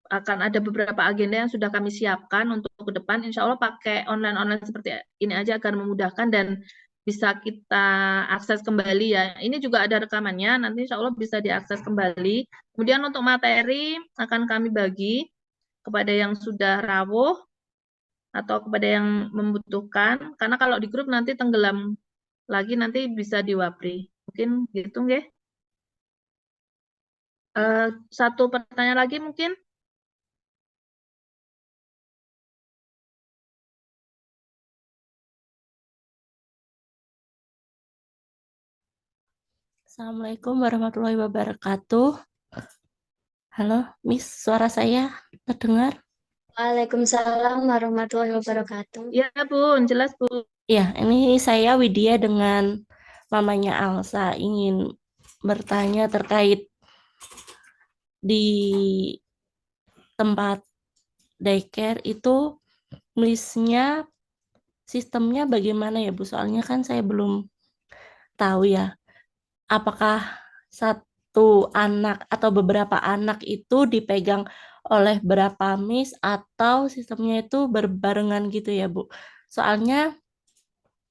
Akan ada beberapa agenda yang sudah kami siapkan untuk ke depan. Insya Allah pakai online-online seperti ini aja akan memudahkan dan bisa kita akses kembali ya. Ini juga ada rekamannya, nanti insya Allah bisa diakses kembali. Kemudian untuk materi akan kami bagi kepada yang sudah rawuh atau kepada yang membutuhkan. Karena kalau di grup nanti tenggelam lagi, nanti bisa diwapri. Mungkin gitu nggih. Satu pertanyaan lagi mungkin. Assalamualaikum warahmatullahi wabarakatuh. Halo, Miss, suara saya terdengar? Waalaikumsalam warahmatullahi wabarakatuh. Ya, Bun, jelas, Bu. Ya, ini saya Widya dengan mamanya Alsa ingin bertanya terkait di tempat daycare itu listnya sistemnya bagaimana ya, Bu? Soalnya kan saya belum tahu ya. Apakah satu anak atau beberapa anak itu dipegang oleh berapa miss atau sistemnya itu berbarengan gitu ya, Bu? Soalnya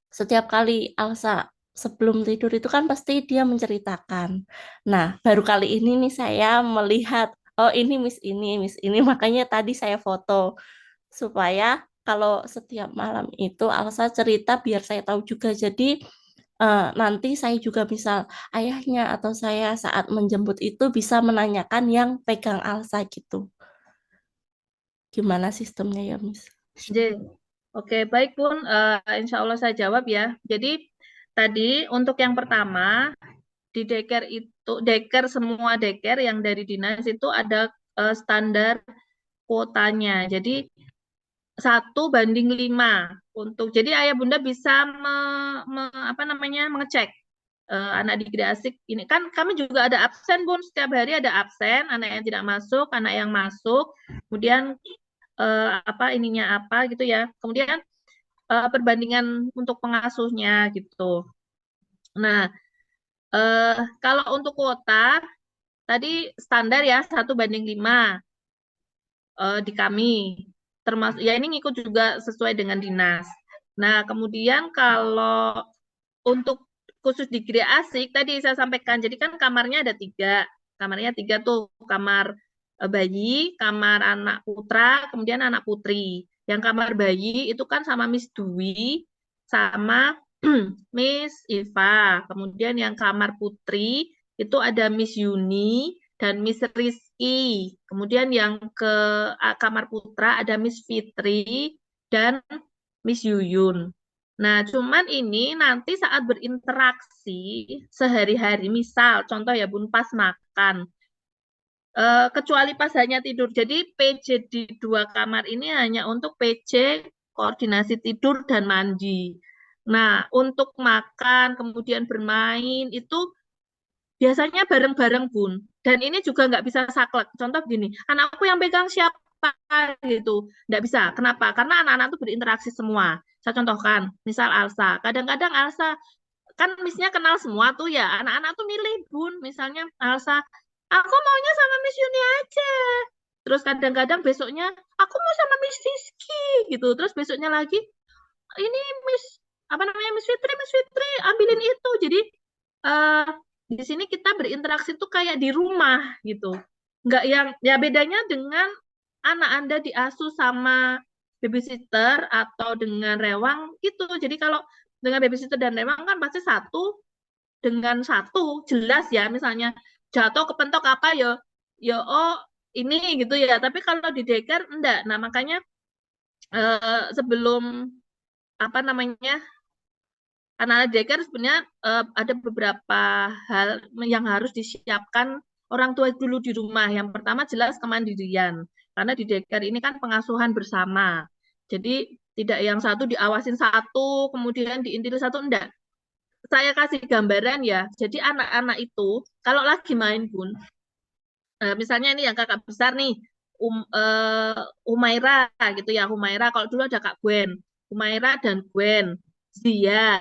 setiap kali Alsa sebelum tidur itu kan pasti dia menceritakan. Nah, baru kali ini nih saya melihat, oh ini miss ini, makanya tadi saya foto supaya kalau setiap malam itu Alsa cerita biar saya tahu juga. Jadi nanti saya juga misal ayahnya atau saya saat menjemput itu bisa menanyakan yang pegang Alsa gitu. Gimana sistemnya ya, Miss? Oke, baik Bun. Insya Allah saya jawab ya. Jadi tadi untuk yang pertama di daycare itu, semua daycare yang dari dinas itu ada standar kuotanya. Jadi 1:5 untuk. Jadi ayah bunda bisa mengecek anak di Gede Asik ini kan kami juga ada absen Bun, setiap hari ada absen, anak yang tidak masuk, anak yang masuk, kemudian ininya apa gitu ya, kemudian perbandingan untuk pengasuhnya gitu. Nah, kalau untuk kuota tadi standar ya 1:5 di kami, termasuk ya ini ngikut juga sesuai dengan dinas. Nah, kemudian kalau untuk khusus di Gede Asik tadi saya sampaikan, jadi kan kamarnya ada 3, kamarnya 3 tuh, kamar bayi, kamar anak putra, kemudian anak putri. Yang kamar bayi itu kan sama Miss Dwi, sama Miss Iva. Kemudian yang kamar putri itu ada Miss Yuni dan Miss Rizky. Kemudian yang ke kamar putra ada Miss Fitri dan Miss Yuyun. Nah, cuman ini nanti saat berinteraksi sehari-hari, misal contoh ya Bun, pas makan, kecuali pas hanya tidur. Jadi PJ di 2 kamar ini hanya untuk PJ koordinasi tidur dan mandi. Nah, untuk makan, kemudian bermain, itu biasanya bareng-bareng Bun. Dan ini juga nggak bisa saklek. Contoh gini, anakku yang pegang siapa gitu. Nggak bisa. Kenapa? Karena anak-anak itu berinteraksi semua. Saya contohkan, misal Alsa. Kadang-kadang Alsa, kan Miss-nya kenal semua tuh ya. Anak-anak tuh milih Bun. Misalnya Alsa, aku maunya sama Miss Yuni aja. Terus kadang-kadang besoknya, aku mau sama Miss Rizky gitu. Terus besoknya lagi, ini Miss Fitri, ambilin itu. Jadi eh di sini kita berinteraksi tuh kayak di rumah gitu. Nggak yang ya bedanya dengan anak Anda diasuh sama babysitter atau dengan rewang gitu. Jadi kalau dengan babysitter dan rewang kan pasti satu dengan satu jelas ya, misalnya jatuh kepentok apa ya oh ini gitu ya. Tapi kalau di daycare enggak. Nah, makanya sebelum anak-anak daycare sebenarnya ada beberapa hal yang harus disiapkan orang tua dulu di rumah. Yang pertama jelas kemandirian. Karena di daycare ini kan pengasuhan bersama. Jadi tidak yang satu diawasin satu, kemudian diintil satu, enggak. saya kasih gambaran ya. Jadi anak-anak itu kalau lagi main Bun, misalnya ini yang kakak besar nih, Humaira gitu ya, Humaira. Kalau dulu ada Kak Gwen, Humaira dan Gwen, Zia,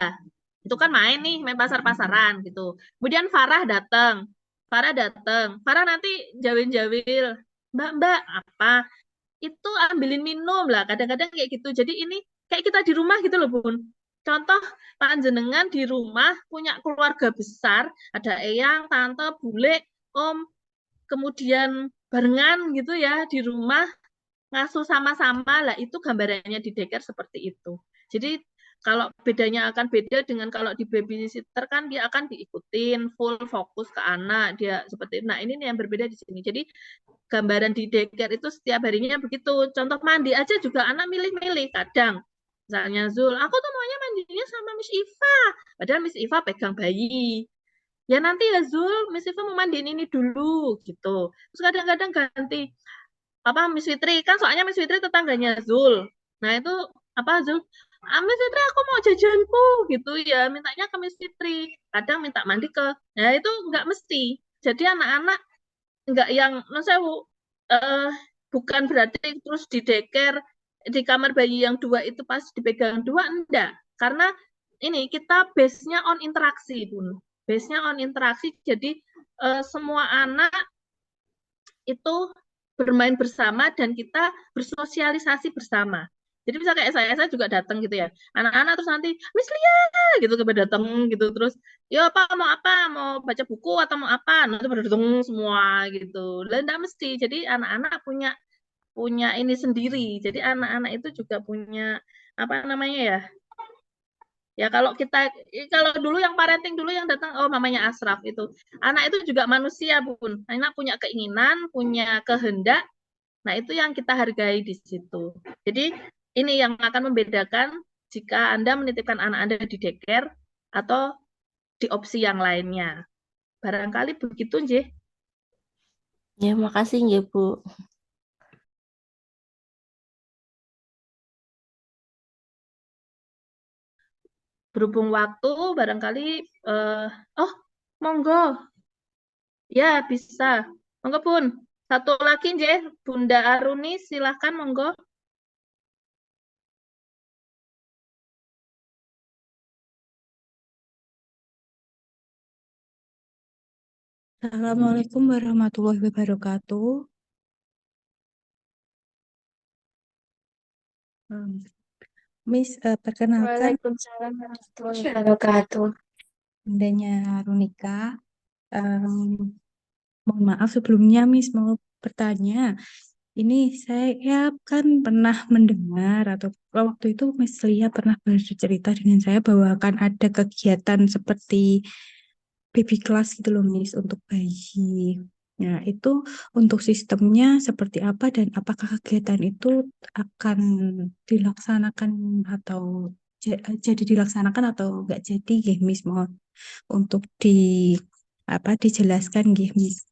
itu kan main nih, main pasar-pasaran gitu. Kemudian Farah nanti jawil-jawil, Mbak apa? Itu ambilin minum lah. Kadang-kadang kayak gitu. Jadi ini kayak kita di rumah gitu loh Bun. Contoh panjenengan di rumah punya keluarga besar, ada eyang, tante, bule, om, kemudian barengan gitu ya di rumah ngasuh sama-sama lah, itu gambarannya di daycare seperti itu. Jadi kalau bedanya akan beda dengan kalau di babysitter kan dia akan diikutin full fokus ke anak dia seperti itu. Nah ini nih yang berbeda di sini. Jadi gambaran di daycare itu setiap harinya begitu. Contoh mandi aja juga anak milih-milih kadang. Misalnya Zul, aku tuh maunya mandinya sama Miss Iva. Padahal Miss Iva pegang bayi. Ya nanti ya Zul, Miss Iva mau mandiin ini dulu gitu. Terus kadang-kadang ganti apa Miss Fitri kan soalnya Miss Fitri tetangganya Zul. Nah itu apa Zul? Miss Fitri aku mau jajanku gitu ya, mintanya ke Miss Fitri. Kadang minta mandi ke. Nah itu nggak mesti. Jadi anak-anak nggak yang saya bukan berarti terus di daycare di kamar bayi yang dua itu pas dipegang dua enggak. Karena ini kita base-nya on interaksi, Bun. Base-nya on interaksi. Jadi semua anak itu bermain bersama dan kita bersosialisasi bersama. Jadi bisa kayak saya juga datang gitu ya. Anak-anak terus nanti, Miss Lia gitu kepada datang gitu terus, ya apa, mau baca buku atau mau apa, nanti pada datang semua gitu. Dan enggak mesti. Jadi anak-anak punya punya ini sendiri. Jadi anak-anak itu juga punya apa namanya ya? Ya kalau dulu yang parenting dulu yang datang oh mamanya Asraf itu. Anak itu juga manusia, Bun. Anak punya keinginan, punya kehendak. Nah, itu yang kita hargai di situ. Jadi ini yang akan membedakan jika Anda menitipkan anak Anda di daycare atau di opsi yang lainnya. Barangkali begitu, Nje. Ya, makasih ya, Bu. Berhubung waktu, barangkali, oh, monggo. Ya, bisa. Monggo, Bun. Satu lagi, Nje. Bunda Aruni, silahkan, monggo. Assalamualaikum warahmatullahi wabarakatuh. Miss, perkenalkan Waalaikumsalam warahmatullahi wabarakatuh. Bundanya Runika. Mohon maaf sebelumnya Miss mau bertanya. Ini saya kan pernah mendengar atau waktu itu Miss Lia pernah bercerita dengan saya bahwa akan ada kegiatan seperti baby class gitu loh Miss untuk bayi. Nah, itu untuk sistemnya seperti apa dan apakah kegiatan itu akan dilaksanakan atau jadi dilaksanakan atau enggak jadi nggih Miss mohon untuk dijelaskan nggih Miss.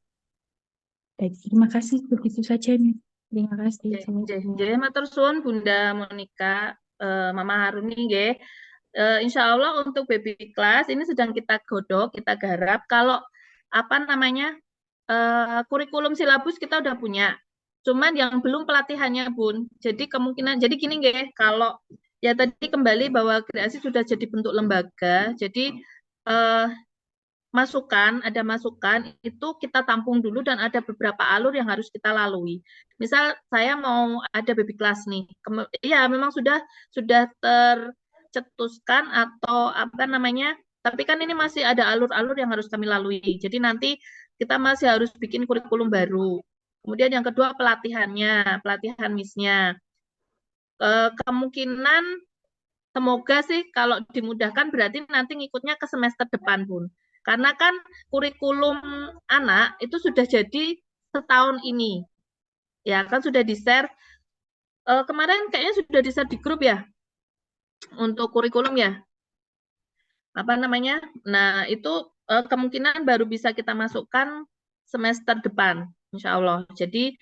Baik, terima kasih begitu saja Miss. Terima kasih. Jadi matur suwun Bunda Monika, Mama Haruni nggih. Insya Allah untuk baby class ini sedang kita godok, kita garap. Kalau apa namanya kurikulum silabus kita udah punya. Cuman yang belum pelatihannya Bun. Jadi kemungkinan jadi gini nggih, kalau ya tadi kembali bahwa kreasi sudah jadi bentuk lembaga. Jadi ada masukan itu kita tampung dulu dan ada beberapa alur yang harus kita lalui. Misal saya mau ada baby class nih, ya memang sudah tercetuskan atau apa namanya, tapi kan ini masih ada alur-alur yang harus kami lalui. Jadi nanti kita masih harus bikin kurikulum baru. Kemudian yang kedua pelatihan missnya. Kemungkinan semoga sih kalau dimudahkan berarti nanti ngikutnya ke semester depan Bun. Karena kan kurikulum anak itu sudah jadi setahun ini. Ya kan sudah di-share. Kemarin kayaknya sudah di-share di grup ya. Untuk kurikulum ya. Apa namanya? Nah itu kemungkinan baru bisa kita masukkan semester depan. Insya Allah. Jadi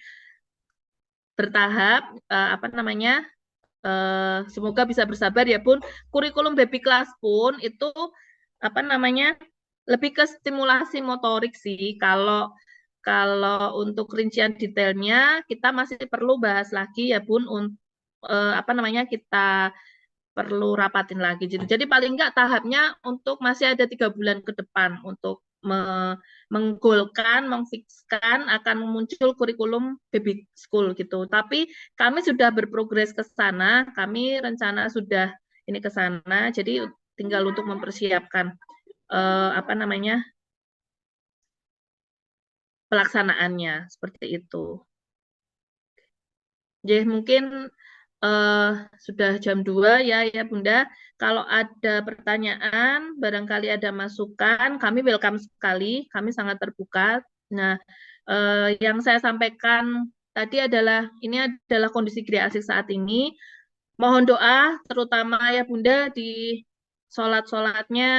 bertahap apa namanya? Semoga bisa bersabar ya Bun. Kurikulum baby class pun itu apa namanya, lebih ke stimulasi motorik sih. Kalau untuk rincian detailnya kita masih perlu bahas lagi ya Bun, apa namanya, kita perlu rapatin lagi. Jadi paling enggak tahapnya untuk masih ada 3 bulan ke depan untuk menggolkan, memfikskan akan muncul kurikulum baby school gitu. Tapi kami sudah berprogres ke sana, kami rencana sudah ini ke sana, jadi tinggal untuk mempersiapkan apa namanya, pelaksanaannya seperti itu. Jadi mungkin sudah jam 2 ya Bunda. Kalau ada pertanyaan, barangkali ada masukan, kami welcome sekali, kami sangat terbuka. Nah, yang saya sampaikan tadi adalah, ini adalah kondisi Gria Asik saat ini. Mohon doa, terutama ya Bunda, di sholat-sholatnya,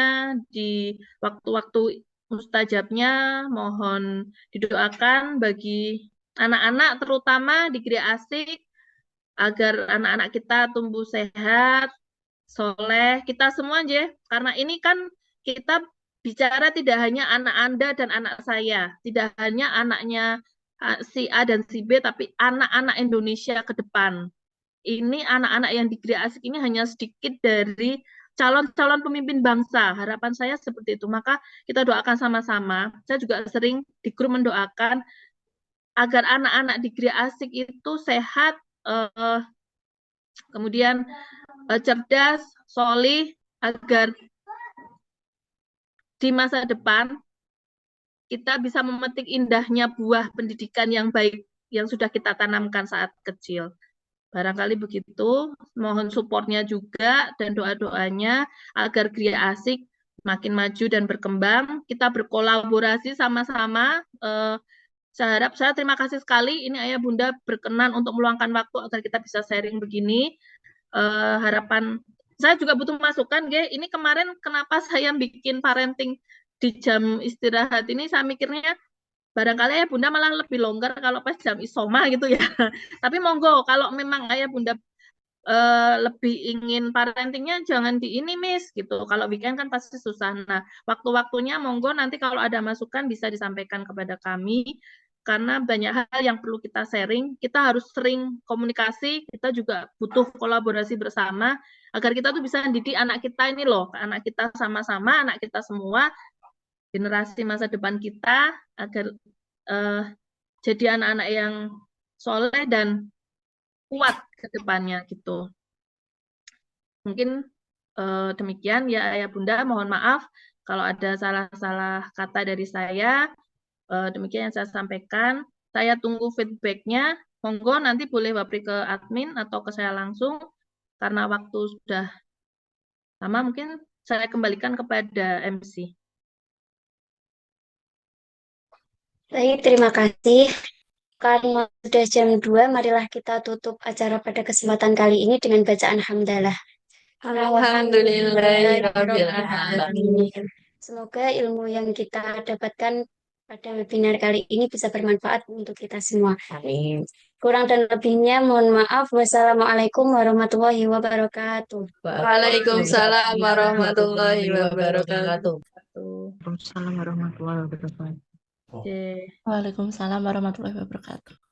di waktu-waktu mustajabnya, mohon didoakan bagi anak-anak, terutama di Gria Asik, agar anak-anak kita tumbuh sehat, soleh, kita semua aja. Karena ini kan kita bicara tidak hanya anak Anda dan anak saya, tidak hanya anaknya si A dan si B, tapi anak-anak Indonesia ke depan. Ini anak-anak yang di Gria Asik ini hanya sedikit dari calon-calon pemimpin bangsa. Harapan saya seperti itu. Maka kita doakan sama-sama. Saya juga sering di grup mendoakan agar anak-anak di Gria Asik itu sehat, kemudian cerdas, solih, agar di masa depan kita bisa memetik indahnya buah pendidikan yang baik yang sudah kita tanamkan saat kecil. Barangkali begitu, mohon supportnya juga dan doa-doanya agar Gria Asik makin maju dan berkembang. Kita berkolaborasi sama-sama. Saya terima kasih sekali ini Ayah Bunda berkenan untuk meluangkan waktu agar kita bisa sharing begini. Harapan saya juga butuh masukan, Ge. Ini kemarin kenapa saya bikin parenting di jam istirahat ini, saya mikirnya barangkali Ayah Bunda malah lebih longgar kalau pas jam isoma gitu ya. Tapi monggo kalau memang Ayah Bunda lebih ingin parentingnya jangan di ini Miss gitu. Kalau weekend kan pasti susah. Nah, waktu-waktunya monggo nanti kalau ada masukan bisa disampaikan kepada kami. Karena banyak hal yang perlu kita sharing, kita harus sering komunikasi, kita juga butuh kolaborasi bersama agar kita tuh bisa mendidik anak kita ini loh, anak kita sama-sama, anak kita semua, generasi masa depan kita agar jadi anak-anak yang soleh dan kuat ke depannya gitu. Mungkin demikian ya Ayah Bunda, mohon maaf kalau ada salah-salah kata dari saya. Demikian yang saya sampaikan. Saya tunggu feedback-nya. Monggo nanti boleh wapri ke admin atau ke saya langsung. Karena waktu sudah lama, mungkin saya kembalikan kepada MC. Baik, terima kasih. Karena sudah jam 2, marilah kita tutup acara pada kesempatan kali ini dengan bacaan hamdalah. Alhamdulillahirrahmanirrahim. Semoga ilmu yang kita dapatkan pada webinar kali ini bisa bermanfaat untuk kita semua. Amin. Kurang dan lebihnya mohon maaf. Wassalamualaikum warahmatullahi wabarakatuh. Waalaikumsalam warahmatullahi wabarakatuh. Tuh. Waalaikumsalam warahmatullahi wabarakatuh. Oke. Waalaikumsalam warahmatullahi wabarakatuh.